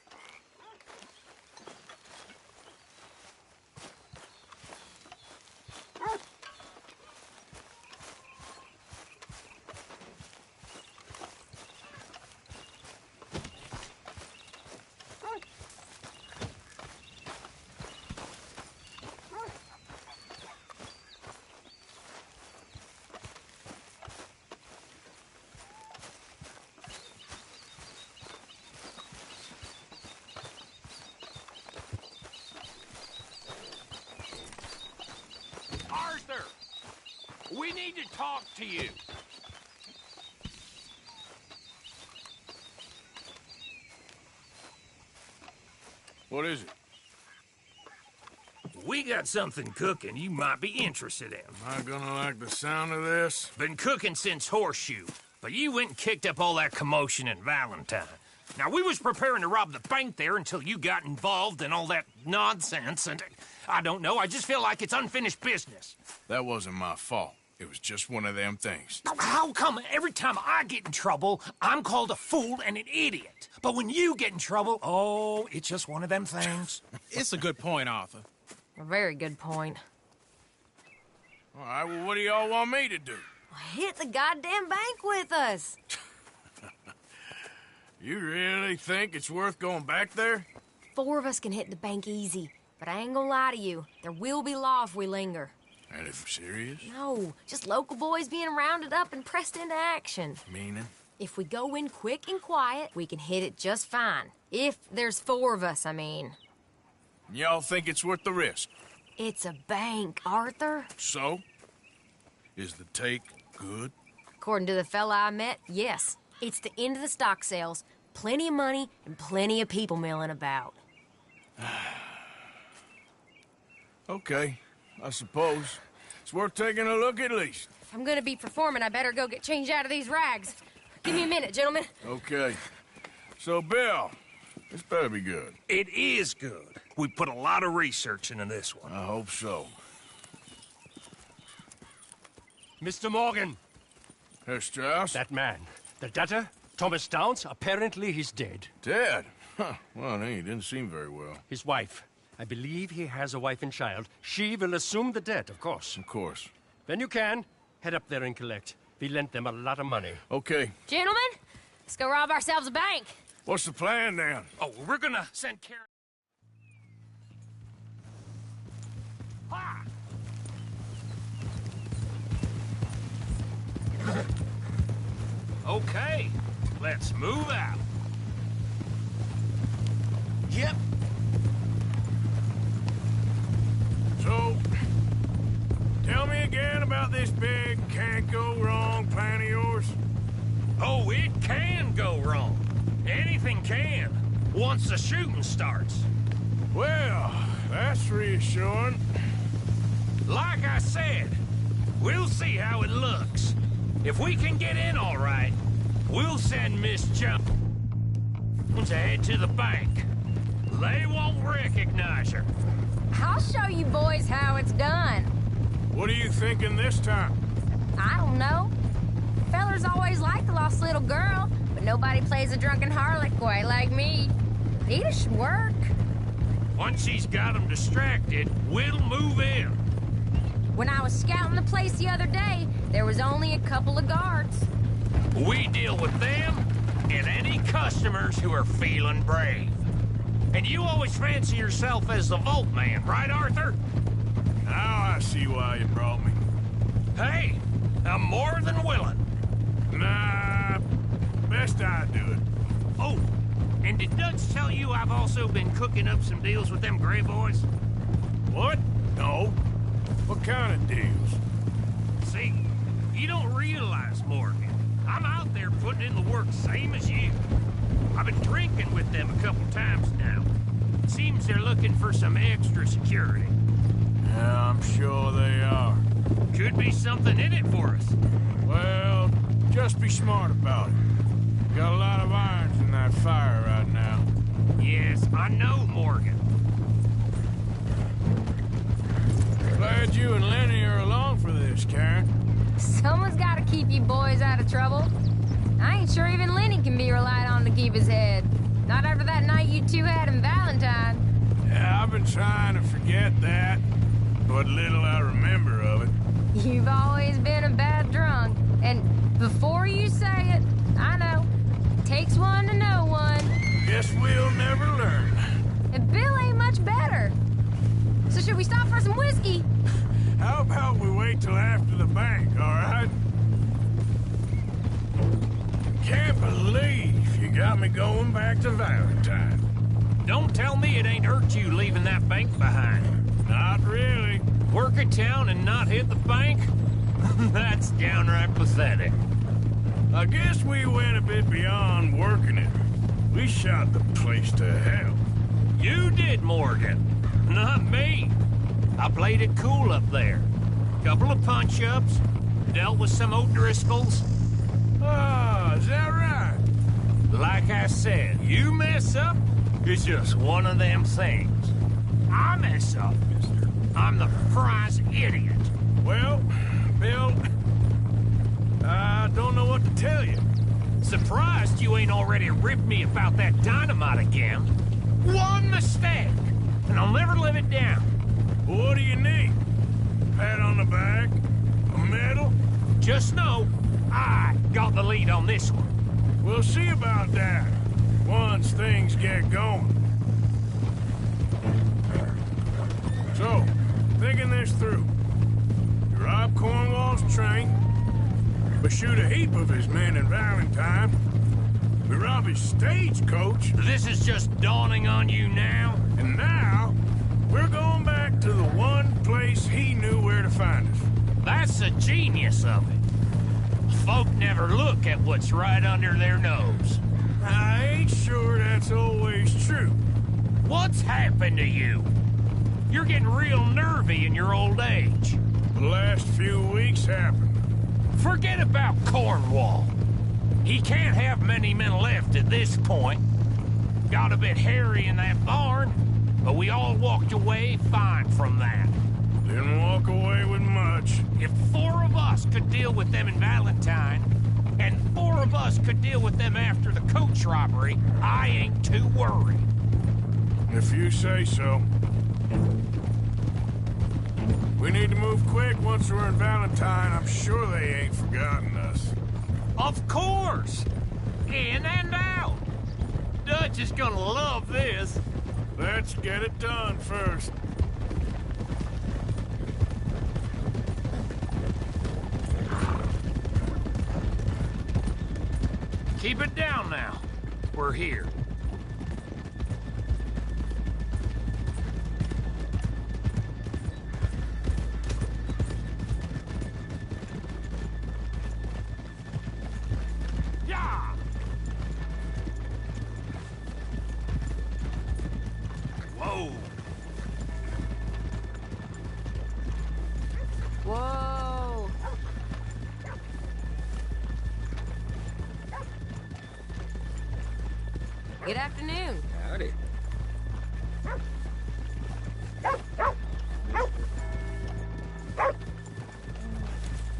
Arthur! We need to talk to you. What is it? We got something cooking you might be interested in. Am I gonna like the sound of this? Been cooking since Horseshoe, but you went and kicked up all that commotion in Valentine. Now, we was preparing to rob the bank there until you got involved in all that nonsense, and I don't know, I just feel like it's unfinished business. That wasn't my fault. It was just one of them things. How come every time I get in trouble, I'm called a fool and an idiot? But when you get in trouble, oh, it's just one of them things. It's a good point, Arthur. A very good point. All right, well, what do y'all want me to do? Hit the goddamn bank with us. You really think it's worth going back there? 4 of us can hit the bank easy, but I ain't gonna lie to you. There will be law if we linger. And if serious? No, just local boys being rounded up and pressed into action. Meaning? If we go in quick and quiet, we can hit it just fine. If there's 4 of us, I mean. Y'all think it's worth the risk? It's a bank, Arthur. So? Is the take good? According to the fella I met, yes. It's the end of the stock sales. Plenty of money and plenty of people milling about. Okay, I suppose. It's worth taking a look at least. If I'm gonna be performing, I better go get changed out of these rags. Give me a minute, gentlemen. Okay. So, Bill, this better be good. It is good. We put a lot of research into this one. I hope so. Mr. Morgan. Herr Strauss? That man. The debtor, Thomas Downs, apparently he's dead. Dead? Huh. Well, he didn't seem very well. His wife. I believe he has a wife and child. She will assume the debt, of course. Of course. When you can, head up there and collect. We lent them a lot of money. Okay. Gentlemen, let's go rob ourselves a bank. What's the plan, then? Oh, we're gonna send Karen... Okay, let's move out. Yep. So, tell me again about this big can't-go-wrong plan of yours. Oh, it can go wrong. Anything can, once the shooting starts. Well, that's reassuring. Like I said, we'll see how it looks. If we can get in all right, we'll send Miss Jones to head to the bank. They won't recognize her. I'll show you boys how it's done. What are you thinking this time? I don't know. Fellers always like the lost little girl, but nobody plays a drunken harlot quite like me. It should work. Once she's got them distracted, we'll move in. When I was scouting the place the other day, there was only a couple of guards. We deal with them and any customers who are feeling brave. And you always fancy yourself as the Vault Man, right, Arthur? Now I see why you brought me. Hey, I'm more than willing. Nah, best I do it. Oh, and did Dutch tell you I've also been cooking up some deals with them Gray Boys? What? No. What kind of deals? See, you don't realize, Morgan. I'm out there putting in the work same as you. I've been drinking with them a couple times now. Seems they're looking for some extra security. Yeah, I'm sure they are. Could be something in it for us. Well, just be smart about it. Got a lot of irons in that fire right now. Yes, I know, Morgan. Glad you and Lenny are along for this, Karen. Someone's got to keep you boys out of trouble. I ain't sure even Lenny can be relied on to keep his head. Not after that night you two had in Valentine. Yeah, I've been trying to forget that. What little I remember of it. You've always been a bad drunk. And before you say it, I know. Takes one to know one. Guess we'll never learn. And Bill ain't much better. So should we stop for some whiskey? How about we wait till after the bank, all right? Can't believe you got me going back to Valentine. Don't tell me it ain't hurt you leaving that bank behind. Not really. Work in town and not hit the bank? That's downright pathetic. I guess we went a bit beyond working it. We shot the place to hell. You did, Morgan. Not me. I played it cool up there. Couple of punch-ups, dealt with some O'Driscolls. Ah, is that right? Like I said, you mess up, it's just one of them things. I mess up, mister. I'm the prize idiot. Well, Bill, I don't know what to tell you. Surprised you ain't already ripped me about that dynamite again. One mistake, and I'll never live it down. What do you need? Pat on the back? A medal? Just know, I got the lead on this one. We'll see about that, once things get going. So, thinking this through. You rob Cornwall's train, but shoot a heap of his men in Valentine. We rob his stagecoach. This is just dawning on you now? And now, we're going back to the one place he knew where to find us. That's the genius of it. Folk never look at what's right under their nose. I ain't sure that's always true. What's happened to you? You're getting real nervy in your old age. The last few weeks happened. Forget about Cornwall. He can't have many men left at this point. Got a bit hairy in that barn, but we all walked away fine from that. Didn't walk away with much. If 4 of us could deal with them in Valentine, and 4 of us could deal with them after the coach robbery, I ain't too worried. If you say so. We need to move quick once we're in Valentine. I'm sure they ain't forgotten us. Of course! In and out! Dutch is gonna love this. Let's get it done first. Keep it down now. We're here. Yeah! Whoa! Whoa! Good afternoon. Howdy.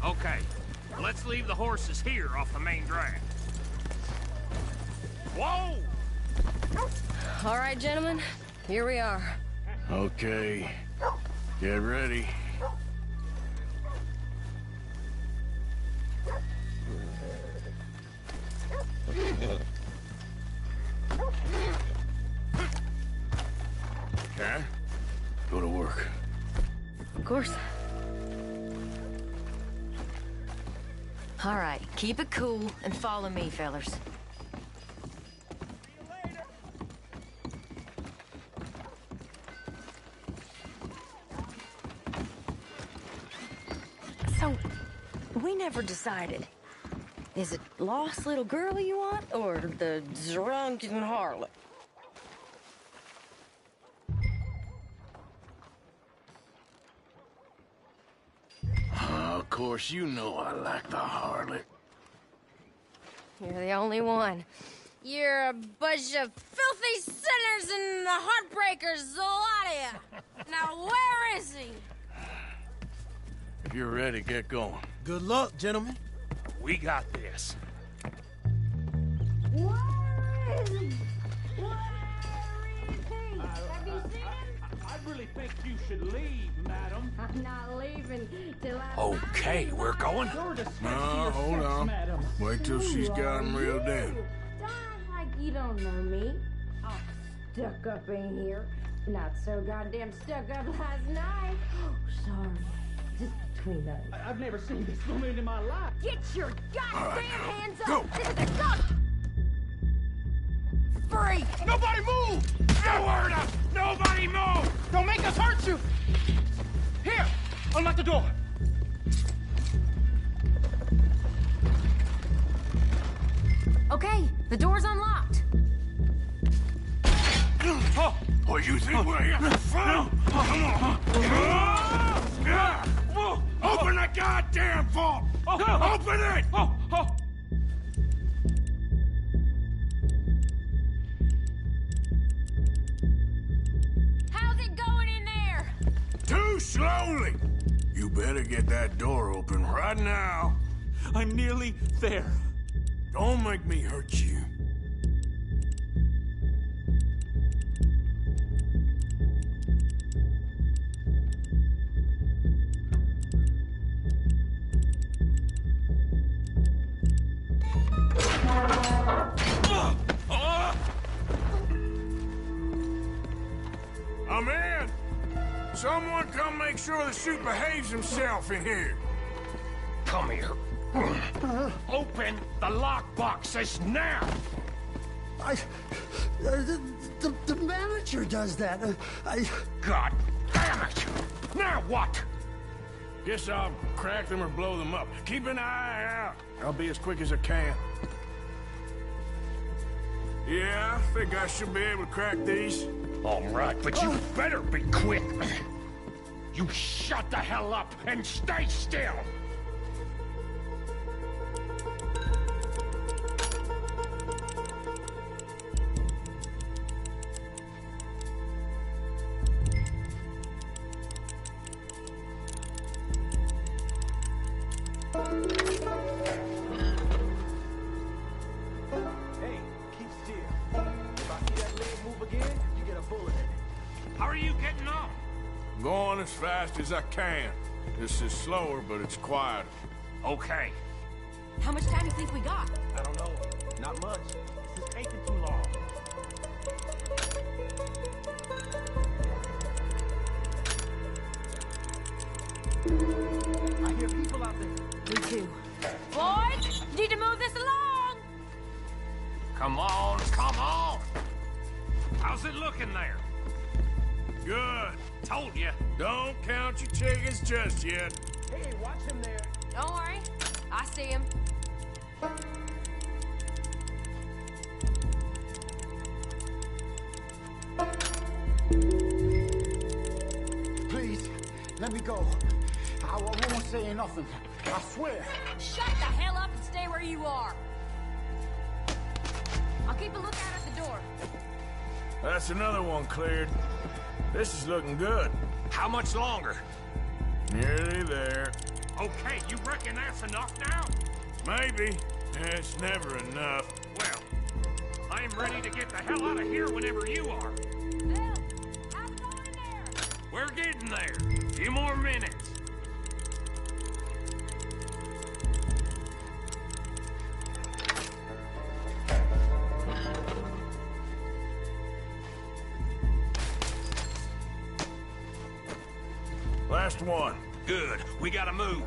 Okay, let's leave the horses here off the main drag. Whoa! All right, gentlemen, here we are. Okay. Get ready. Okay. Go to work. Of course. All right, keep it cool and follow me, fellers. So, we never decided. Is it lost little girl you want, or the drunken harlot? Of course, you know I like the harlot. You're the only one. You're a bunch of filthy sinners and the heartbreakers, a lot of you. Now, where is he? If you're ready, get going. Good luck, gentlemen. We got this. Where is he? Have you seen him? I really think you should leave, madam. I'm not leaving till I... Okay, we're going. No, hold on. Wait till she's got him reeled in. Don't act like you don't know me. I'm stuck up in here. Not so goddamn stuck up last night. Oh, sorry. Just between us. I've never seen this woman in my life. Get your goddamn hands up! Go. This is a gun! Free! Nobody move! No word up! Nobody move! Don't make us hurt you! Here! Unlock the door! Okay, the door's unlocked. Oh, you think we're here? Come on! Open the goddamn vault! Open it! How's it going in there? Too slowly! You better get that door open right now. I'm nearly there. Don't make me hurt you. I'm in! Someone come make sure the chute behaves himself in here. Come here. Open the lockboxes now! The manager does that. God damn it! Now what? Guess I'll crack them or blow them up. Keep an eye out. I'll be as quick as I can. Yeah, I think I should be able to crack these. All right, but you better be quick. You shut the hell up and stay still! Hey, keep still. If I see that leg move again, you get a bullet in it. How are you getting on? Going as fast as I can. This is slower, but it's quiet. Okay. How much time do you think we got? I don't know. Not much. This is taking too long. I hear people out there. Me too. Boys, you need to move this along. Come on, come on! How's it looking there? Good. Told you. Don't count your chickens just yet. Hey, watch him there. Don't worry, I see him. Please, let me go. I won't say nothing. I swear. Shut the hell up and stay where you are. I'll keep a lookout at the door. That's another one cleared. This is looking good. How much longer? Nearly there. Okay, you reckon that's enough now? Maybe. It's never enough. Well, I'm ready to get the hell out of here whenever you are. Bill, how's it going in there? We're getting there. A few more minutes. Last one. Good. We gotta move.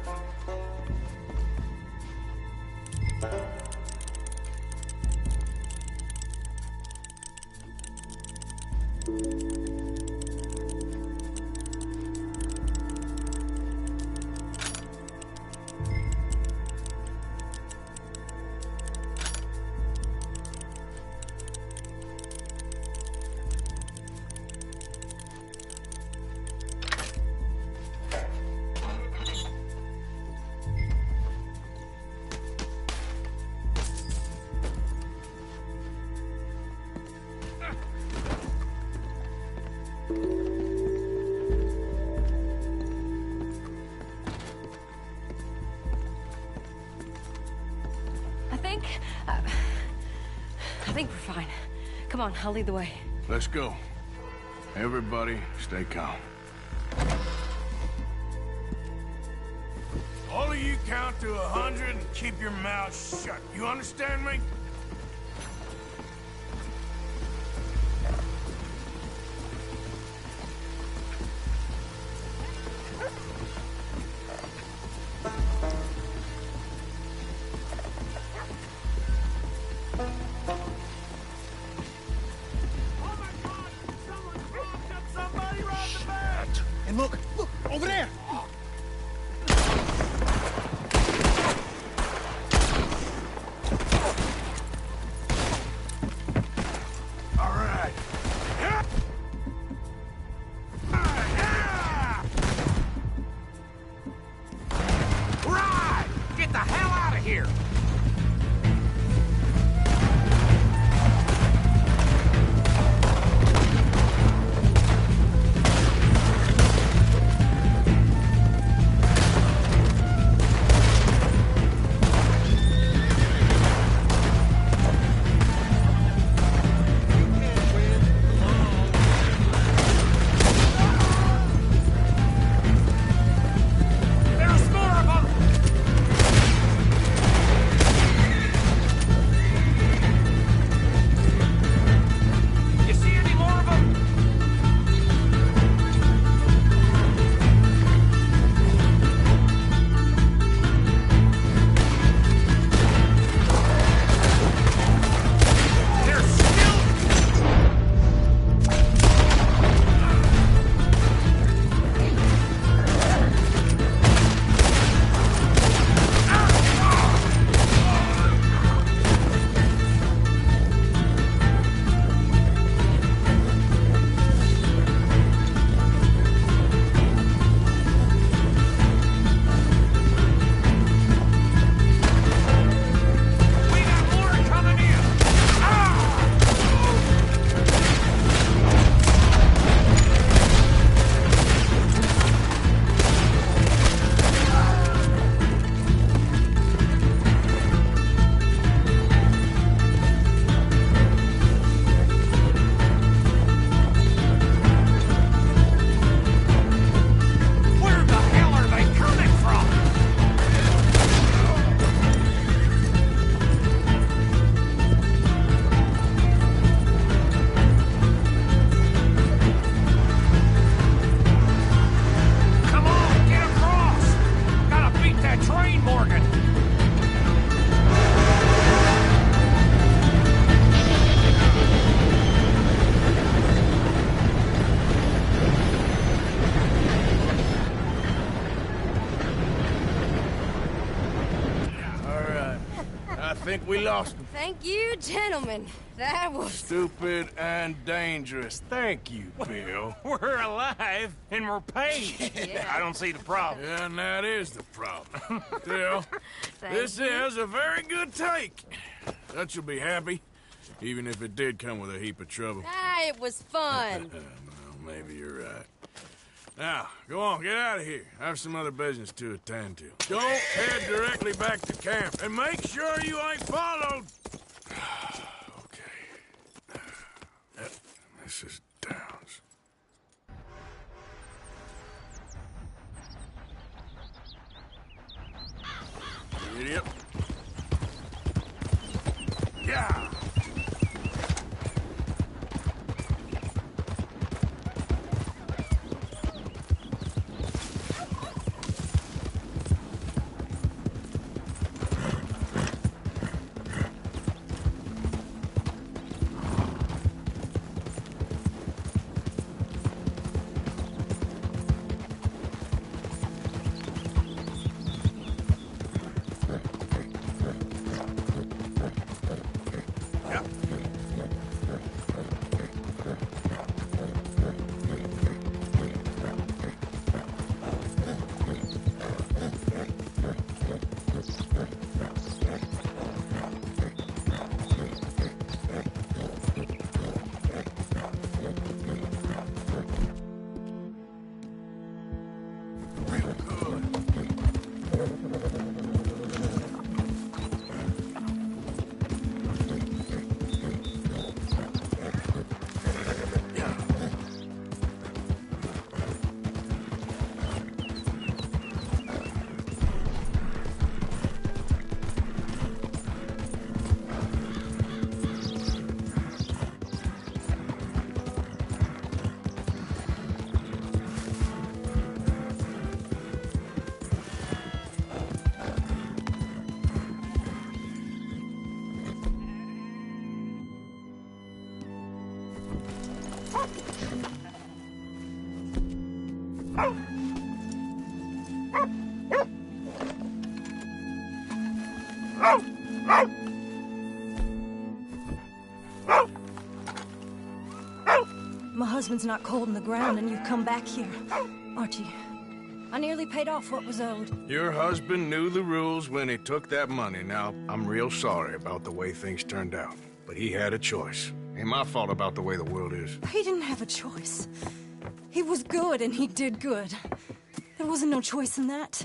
I think we're fine. Come on, I'll lead the way. Let's go. Everybody, stay calm. All of you count to 100 and keep your mouths shut. You understand me? And look, over there! we lost him. Thank you, gentlemen. That was... Stupid and dangerous. Thank you, Bill. We're alive, and we're paid. Yeah. I don't see the problem. Yeah, and that is the problem. Still, this you. is a very good take. Dutch will be happy, even if it did come with a heap of trouble. Ah, it was fun. Well, maybe you're right. Now, go on, get out of here. I have some other business to attend to. Don't head directly back to camp, and make sure you ain't followed. Okay. Mrs. Downs. Idiot. Yeah! My husband's not cold in the ground, and you've come back here, Archie. I nearly paid off what was owed. Your husband knew the rules when he took that money. Now, I'm real sorry about the way things turned out. But he had a choice. Ain't my fault about the way the world is. He didn't have a choice. He was good, and he did good. There wasn't no choice in that.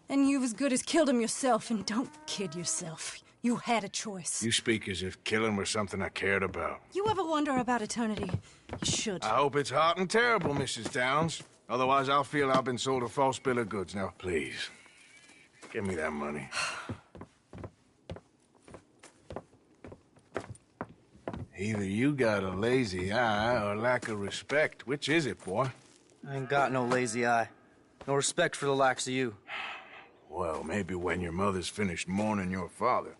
And you've as good as killed him yourself, and don't kid yourself. You had a choice. You speak as if killing was something I cared about. You ever wonder about eternity? You should. I hope it's hot and terrible, Mrs. Downs. Otherwise, I'll feel I've been sold a false bill of goods. Now, please, give me that money. Either you got a lazy eye or lack of respect. Which is it, boy? I ain't got no lazy eye. No respect for the likes of you. Well, maybe when your mother's finished mourning your father,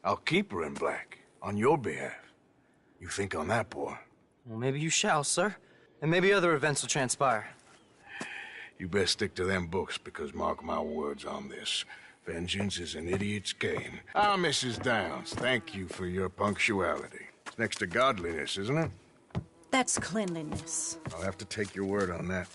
I'll keep her in black, on your behalf. You think on that, boy? Well, maybe you shall, sir. And maybe other events will transpire. You best stick to them books, because mark my words on this. Vengeance is an idiot's game. Ah, Mrs. Downs, thank you for your punctuality. It's next to godliness, isn't it? That's cleanliness. I'll have to take your word on that.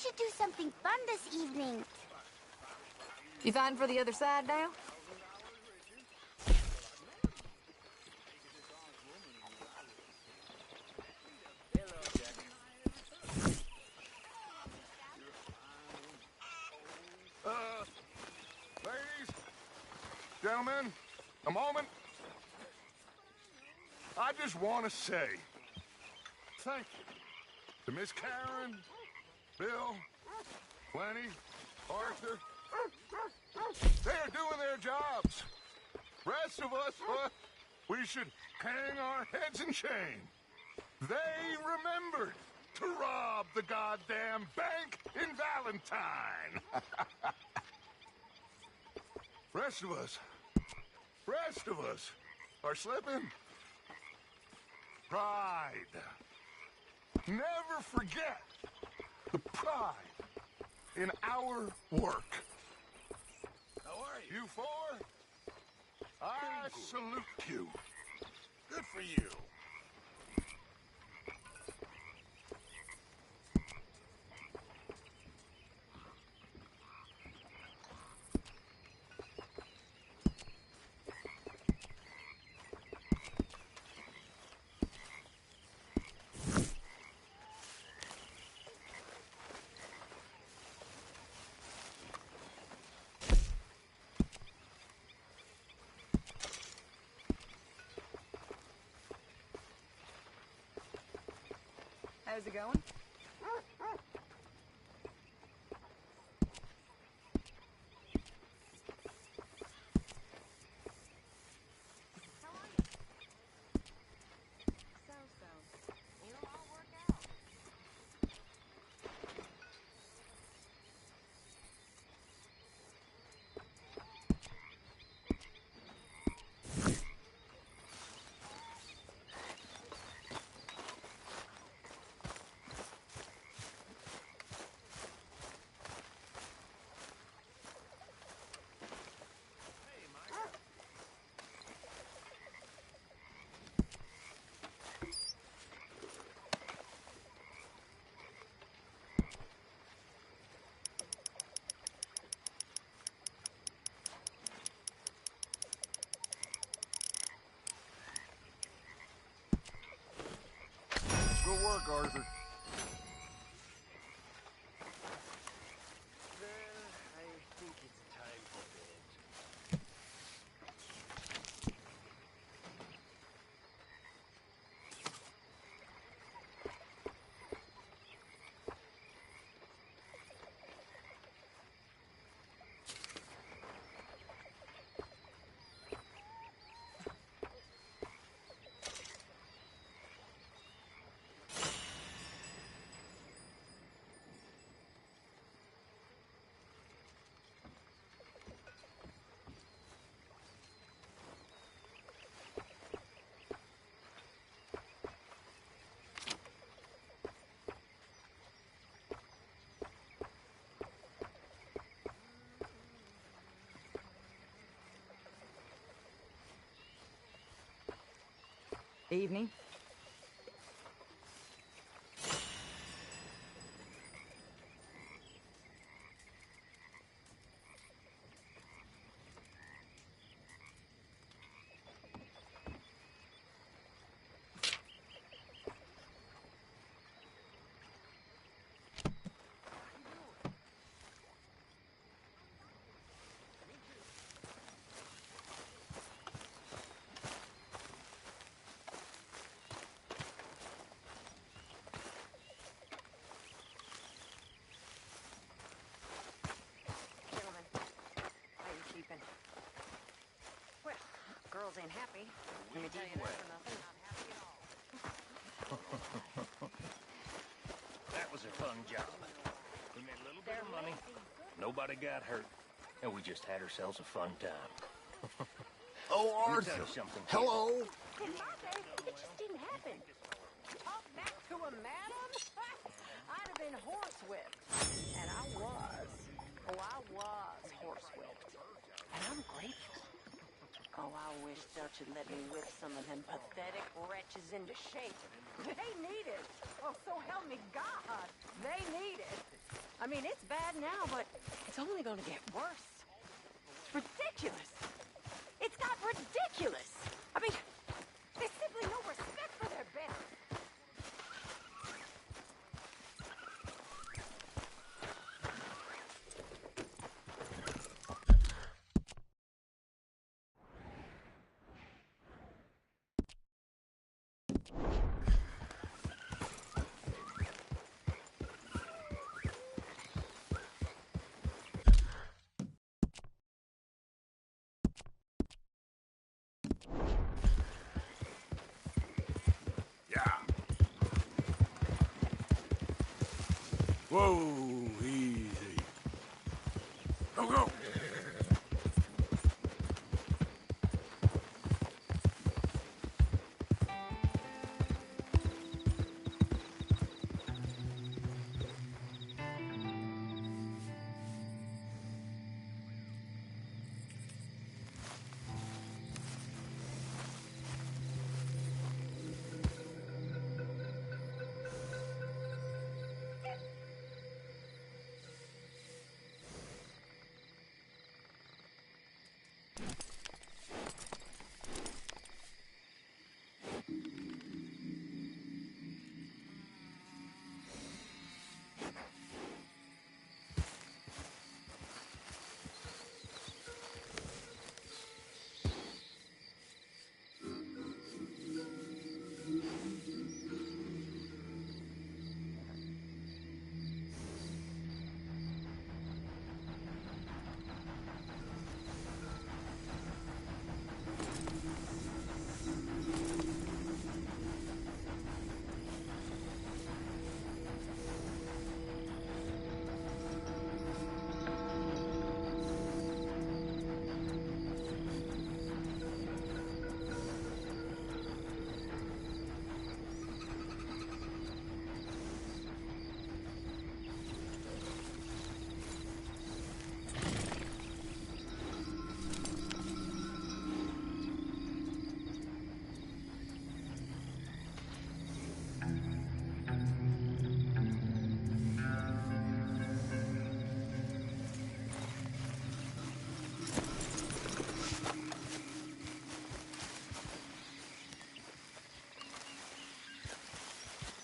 should do something fun this evening. You fighting for the other side now? Ladies, gentlemen, a moment. I just want to say thank you to Miss Karen, Bill, Lenny, Arthur. They are doing their jobs. Rest of us, we should hang our heads in shame. They remembered to rob the goddamn bank in Valentine. Rest of us are slipping. Pride. Never forget the pride in our work. How are you? You four, I salute you. Good for you. How's it going? Good work, Arthur. I think it's time for bed. Evening. Well, girls ain't happy. Let me tell you that for nothing. Not happy at all. That was a fun job. We made a little bit of money. Nobody got hurt. And we just had ourselves a fun time. Oh, Let me Arthur. tell you something. Hello. In my day, it just didn't happen. Talk back to a madam? I'd have been horsewhipped. And I was. Oh, I was horsewhipped. And I'm grateful. Oh, I wish Dutch had let me whip some of them pathetic wretches into shape. They need it. Oh, so help me God. They need it. I mean, it's bad now, but it's only going to get worse. It's ridiculous. It's got ridiculous. I mean, there's simply no respect for their betters. Whoa, easy. Go, go.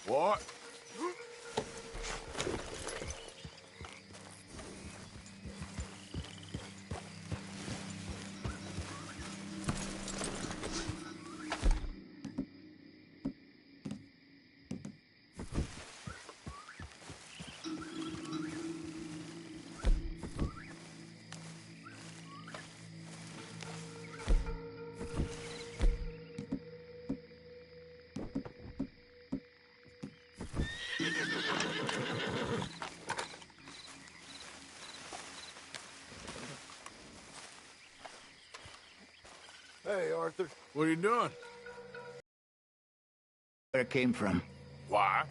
What? Hey, Arthur. What are you doing? Where it came from. Why?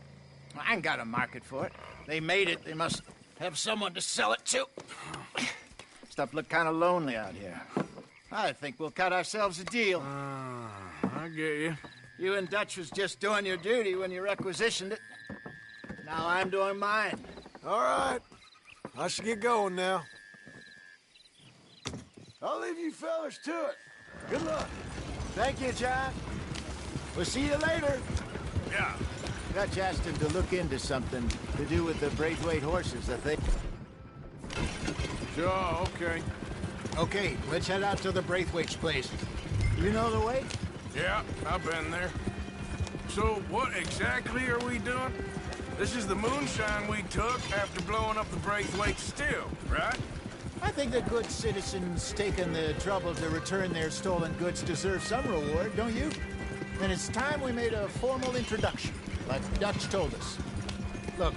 I ain't got a market for it. They made it. They must have someone to sell it to. Stuff look kind of lonely out here. I think we'll cut ourselves a deal. I get you. You and Dutch was just doing your duty when you requisitioned it. Now I'm doing mine. All right. I should get going now. I'll leave you fellas to it. Good luck. Thank you, John. We'll see you later. Yeah. Dutch asked him to look into something to do with the Braithwaite horses, I think. Sure, okay. Okay, let's head out to the Braithwaite's place. You know the way? Yeah, I've been there. So, what exactly are we doing? This is the moonshine we took after blowing up the Braithwaite still, right? I think the good citizens taking the trouble to return their stolen goods deserve some reward, don't you? And it's time we made a formal introduction, like Dutch told us. Look,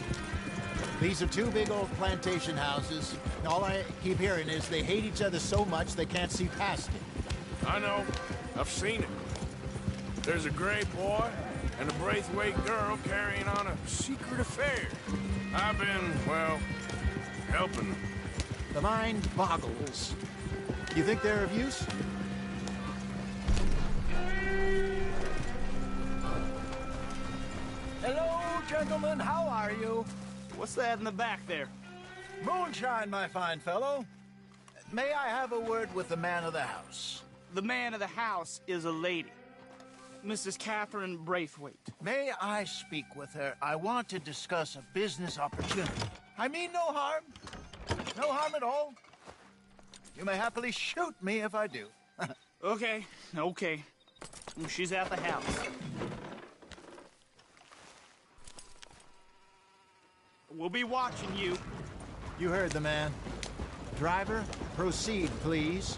these are two big old plantation houses, and all I keep hearing is they hate each other so much they can't see past it. I know. I've seen it. There's a gray boy and a Braithwaite girl carrying on a secret affair. I've been, well, helping them. The mind boggles. You think they're of use? Hello, gentlemen. How are you? What's that in the back there? Moonshine, my fine fellow. May I have a word with the man of the house? The man of the house is a lady. Mrs. Catherine Braithwaite. May I speak with her? I want to discuss a business opportunity. I mean no harm. No harm at all. You may happily shoot me if I do. Okay. She's at the house. We'll be watching you. You heard the man. Driver, proceed, please.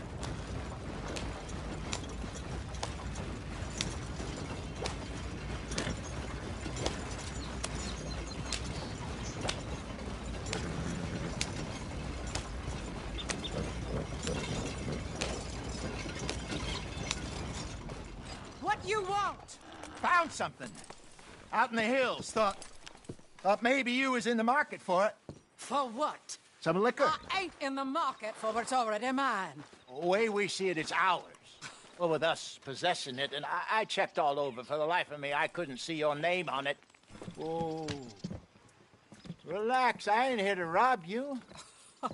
What you want? Found something. Out in the hills. Thought maybe you was in the market for it. For what? Some liquor. I ain't in the market for what's already mine. The way we see it, it's ours. Well, with us possessing it, and I checked all over. For the life of me, I couldn't see your name on it. Oh. Relax, I ain't here to rob you.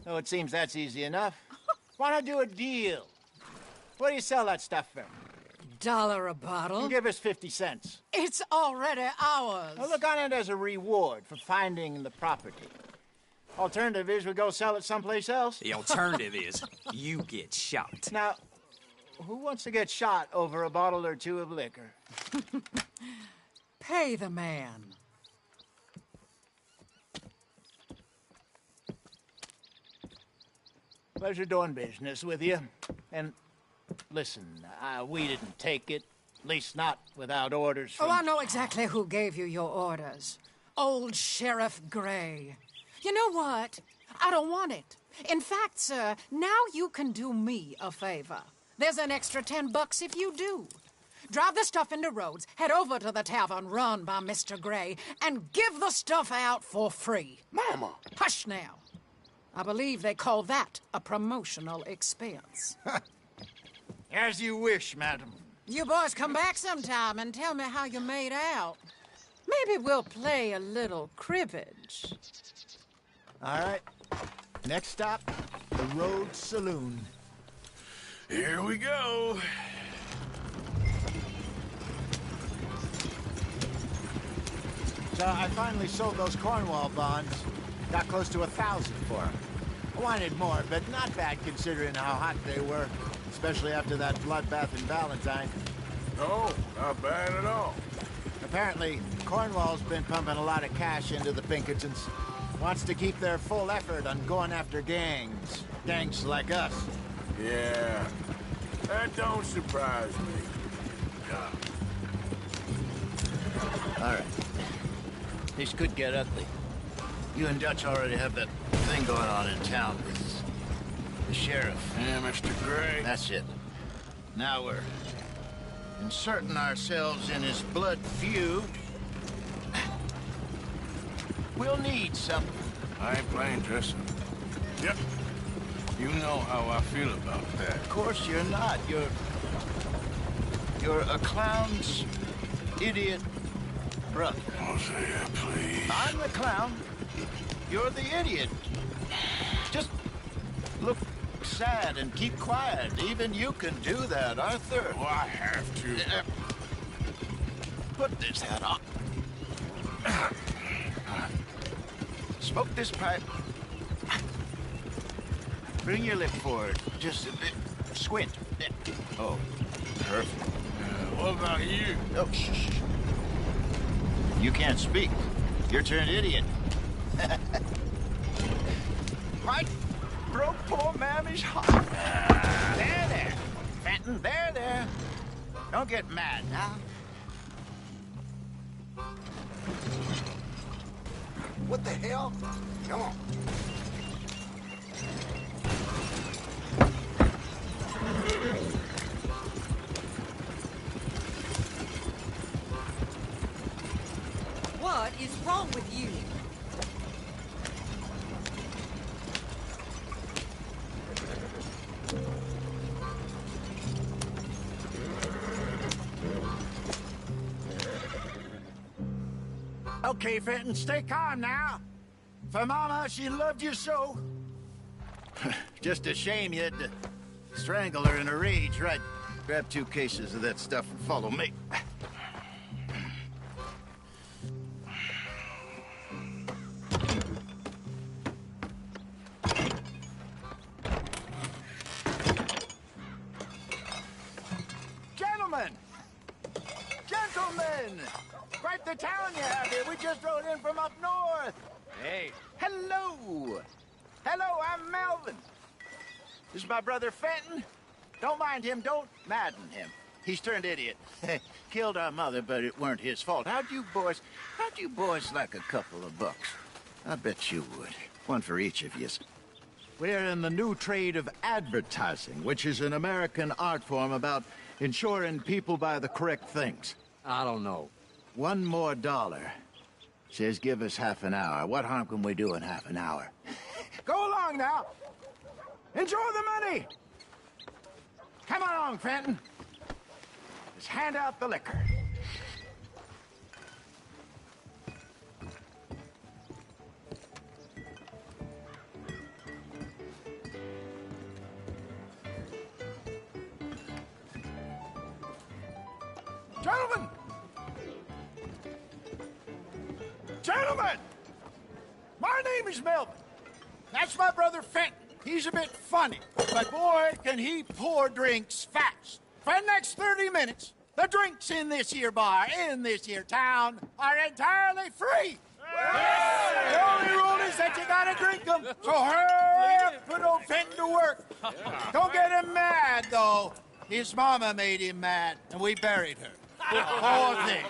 Though it seems that's easy enough. Why not do a deal? What do you sell that stuff for? $1 a bottle? You give us 50 cents. It's already ours. Well, look on it as a reward for finding the property. Alternative is we go sell it someplace else. The alternative is you get shot. Now, who wants to get shot over a bottle or two of liquor? Pay the man. Pleasure doing business with you. And listen, we didn't take it. At least not without orders from... Oh, I know exactly who gave you your orders. Old Sheriff Gray. You know what? I don't want it. In fact, sir, now you can do me a favor. There's an extra $10 if you do. Drive the stuff into Rhodes, head over to the tavern run by Mr. Gray, and give the stuff out for free. Mama! Hush now. I believe they call that a promotional expense. As you wish, madam. You boys come back sometime and tell me how you made out. Maybe we'll play a little cribbage. All right. Next stop, the Rhodes Saloon. Here we go. So I finally sold those Cornwall bonds. Got close to 1,000 for them. I wanted more, but not bad considering how hot they were, especially after that bloodbath in Valentine. No, not bad at all. Apparently, Cornwall's been pumping a lot of cash into the Pinkertons. Wants to keep their full effort on going after gangs. Gangs like us. Yeah, that don't surprise me. All right. This could get ugly. You and Dutch already have that thing going on in town with the sheriff. Yeah, Mr. Gray. That's it. Now we're inserting ourselves in his blood feud. We'll need something. I ain't playing, Tristan. Yep. You know how I feel about that. Of course you're not. You're a clown's idiot brother. Hosea, please. I'm the clown. You're the idiot. Just look sad and keep quiet. Even you can do that, Arthur. Oh, I have to. Put this hat on. Smoke this pipe. Bring your lip forward. Just a bit. Squint. Oh, perfect. What about you? Oh, shh. You can't speak. You're turned idiot. Right? Broke poor Mammy's heart. There. Fenton, there. Don't get mad now. What the hell? Come on. What is wrong with you? Okay, Fenton, stay calm now. For Mama, she loved you so. Just a shame you had to strangle her in a rage, right? Grab 2 cases of that stuff and follow me. Gentlemen! Gentlemen! Quite the town you have here. We just rode in from up north. Hey. Hello! Hello, I'm Melvin. This is my brother Fenton. Don't mind him, don't madden him. He's turned idiot. Killed our mother, but it weren't his fault. How'd you boys like a couple of bucks? I bet you would. One for each of yous. We're in the new trade of advertising, which is an American art form about ensuring people buy the correct things. I don't know. $1 more. Says give us half an hour. What harm can we do in half an hour? Go along now. Enjoy the money. Come along, Fenton. Let's hand out the liquor. Gentlemen! Gentlemen! My name is Melvin. That's my brother Fenton. He's a bit funny, but boy, can he pour drinks fast. For the next 30 minutes, the drinks in this here bar, in this here town, are entirely free. Yes. The only rule is that you gotta drink them. So hurry up, put old Fenton to work. Don't get him mad, though. His mama made him mad, and we buried her. Poor thing.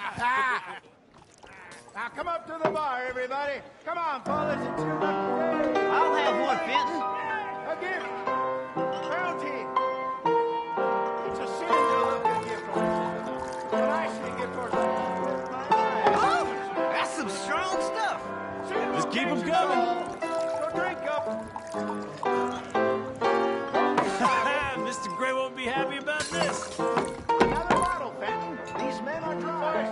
Now come up to the bar, everybody. Come on, fellas, and cheer up the day. I'll have one, Fenton. A gift. Bounty. It's a sin to look at gift horses. But I see gift horses. Oh, that's some strong stuff. Just keep them coming. Go drink up. Mr. Gray won't be happy about this. Another bottle, Fenton. These men are dry.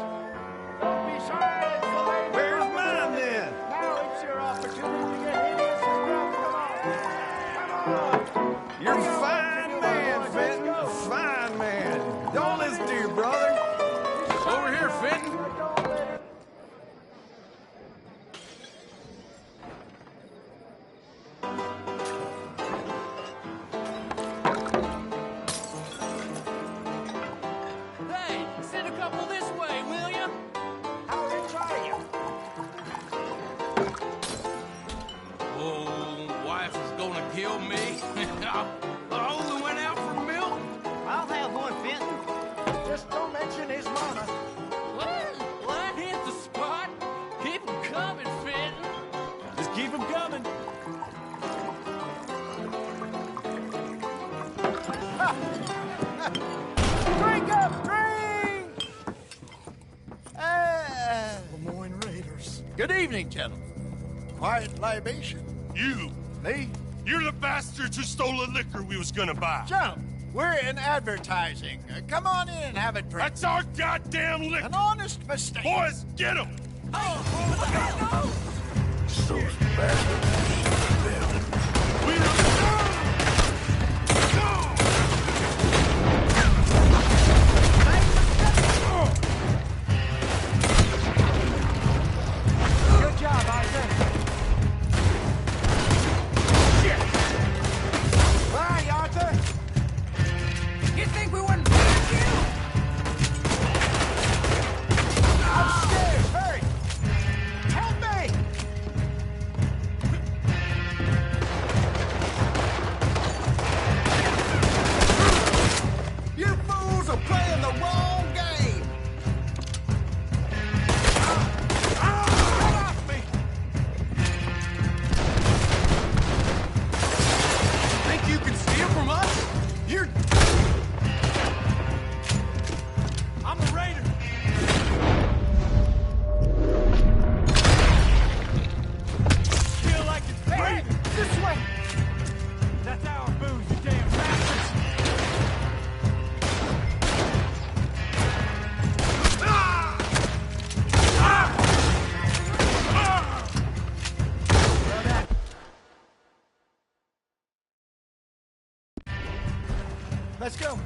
Don't be sorry. It's the lady. Where's mine, then? Now it's your opportunity to get hideous and drunk. Come on. You're a fine man, Fenton. A fine man. Don't listen to your brother. Over here, Fenton. Hey, send a couple this way, will ya? How rich are you? Oh, wife is gonna kill me. I only went out for milk. I'll have one, Fenton. Just don't mention his mama. Well, that hit the spot. Keep 'em coming, Fenton. Just keep them coming. Drink up, drink! Lemoyne Raiders. Good evening, gentlemen. Quiet libation. You. Me? You're the bastards who stole the liquor we was gonna buy. Gentlemen, we're in advertising. Come on in and have a drink. That's our goddamn liquor. An honest mistake. Boys, get him! Those bastards. Good job, Isaac. Bye, Arthur. You think we wouldn't find you? Upstairs, hurry. Help me. Let's go.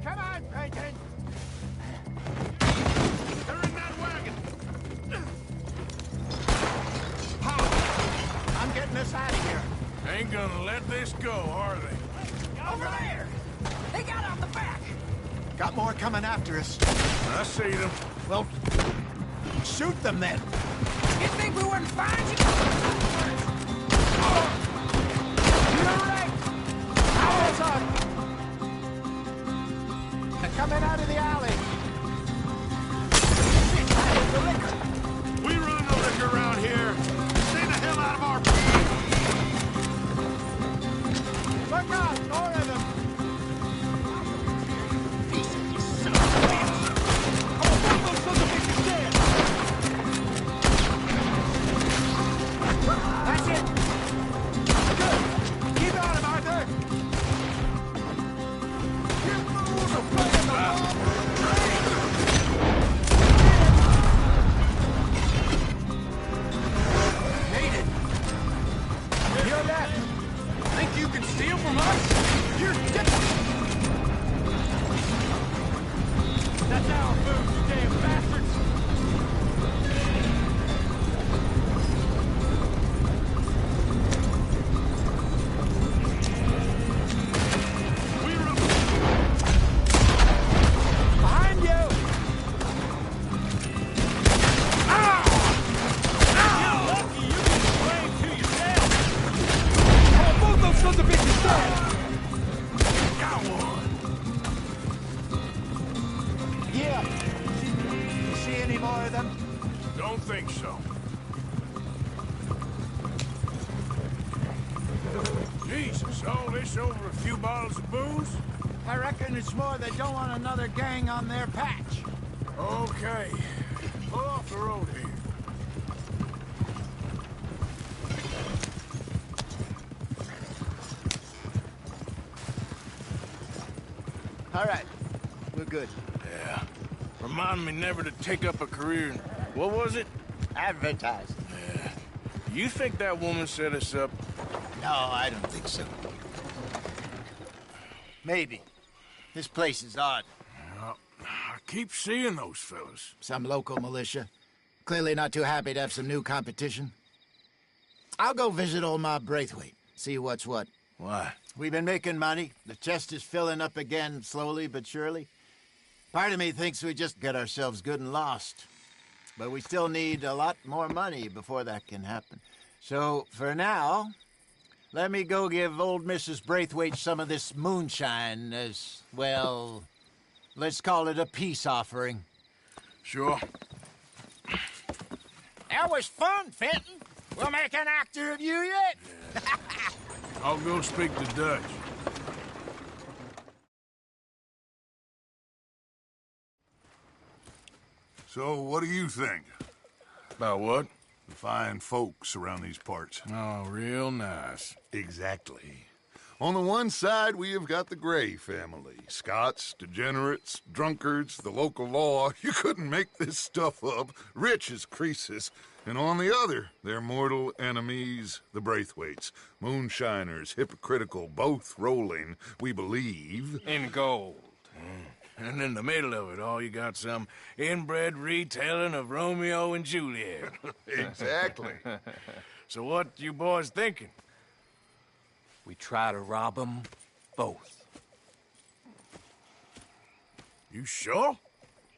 Come on, Peyton. They're in that wagon. I'm getting us out of here. Ain't gonna let this go, are they? Over there. They got out the back. Got more coming after us. I see them. Well, shoot them then. You think we wouldn't find you? You're right. Owls up. They're coming out of the alley. The liquor. We run the liquor around here. Stay the hell out of our... Look out, more of them. That's it. Good. Keep on him, Arthur. You fools are playing the ball. Made it. You're left. Think you can steal from us? You're dead. That's our food, you damn bastards. Behind you! You're lucky you can blame to yourself! Oh, both those sons of bitches dead! Got one! Yeah. You see any more of them? Don't think so. Jesus, all this over a few bottles of booze? I reckon it's more they don't want another gang on their patch. Okay. Pull off the road here. All right. We're good. Yeah. Remind me never to take up a career in... What was it? Advertising. Yeah. You think that woman set us up? No, I don't think so. Maybe. This place is odd. Well, I keep seeing those fellas. Some local militia. Clearly not too happy to have some new competition. I'll go visit old Ma Braithwaite. See what's what. Why? We've been making money. The chest is filling up again, slowly but surely. Part of me thinks we just get ourselves good and lost. But we still need a lot more money before that can happen. So, for now, let me go give old Mrs. Braithwaite some of this moonshine as, well, let's call it a peace offering. Sure. That was fun, Fenton. We'll make an actor of you yet. I'll go speak to Dutch. So, what do you think? About what? The fine folks around these parts. Oh, real nice. Exactly. On the one side, we have got the Gray family. Scots, degenerates, drunkards, the local law. You couldn't make this stuff up. Rich as Croesus. And on the other, their mortal enemies, the Braithwaites. Moonshiners, hypocritical, both rolling, we believe. In gold. And in the middle of it all, you got some inbred retelling of Romeo and Juliet. Exactly. So what you boys thinking? We try to rob them both. You sure?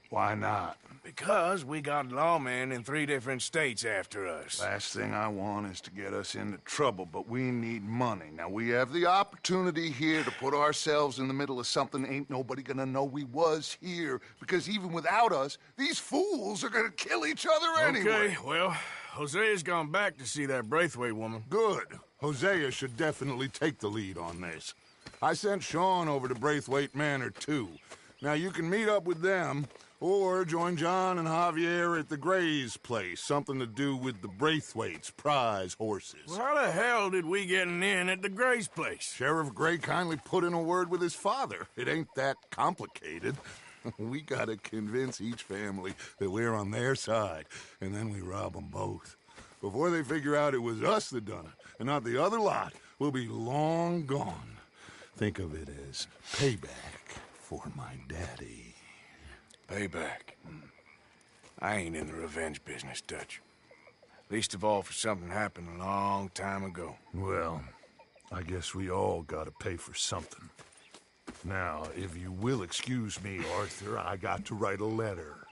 Why not? Because we got lawmen in 3 different states after us. Last thing I want is to get us into trouble, but we need money. Now, we have the opportunity here to put ourselves in the middle of something ain't nobody gonna know we was here, because even without us, these fools are gonna kill each other anyway. Okay, well, Hosea's gone back to see that Braithwaite woman. Good. Hosea should definitely take the lead on this. I sent Sean over to Braithwaite Manor, too. Now, you can meet up with them, or join John and Javier at the Gray's place. Something to do with the Braithwaites' prize horses. Well, how the hell did we get in at the Gray's place? Sheriff Gray kindly put in a word with his father. It ain't that complicated. We gotta convince each family that we're on their side, and then we rob them both. Before they figure out it was us that done it, and not the other lot, we'll be long gone. Think of it as payback for my daddy. Payback. I ain't in the revenge business, Dutch. Least of all for something happened a long time ago. Well, I guess we all gotta pay for something. Now, if you will excuse me, Arthur, I got to write a letter.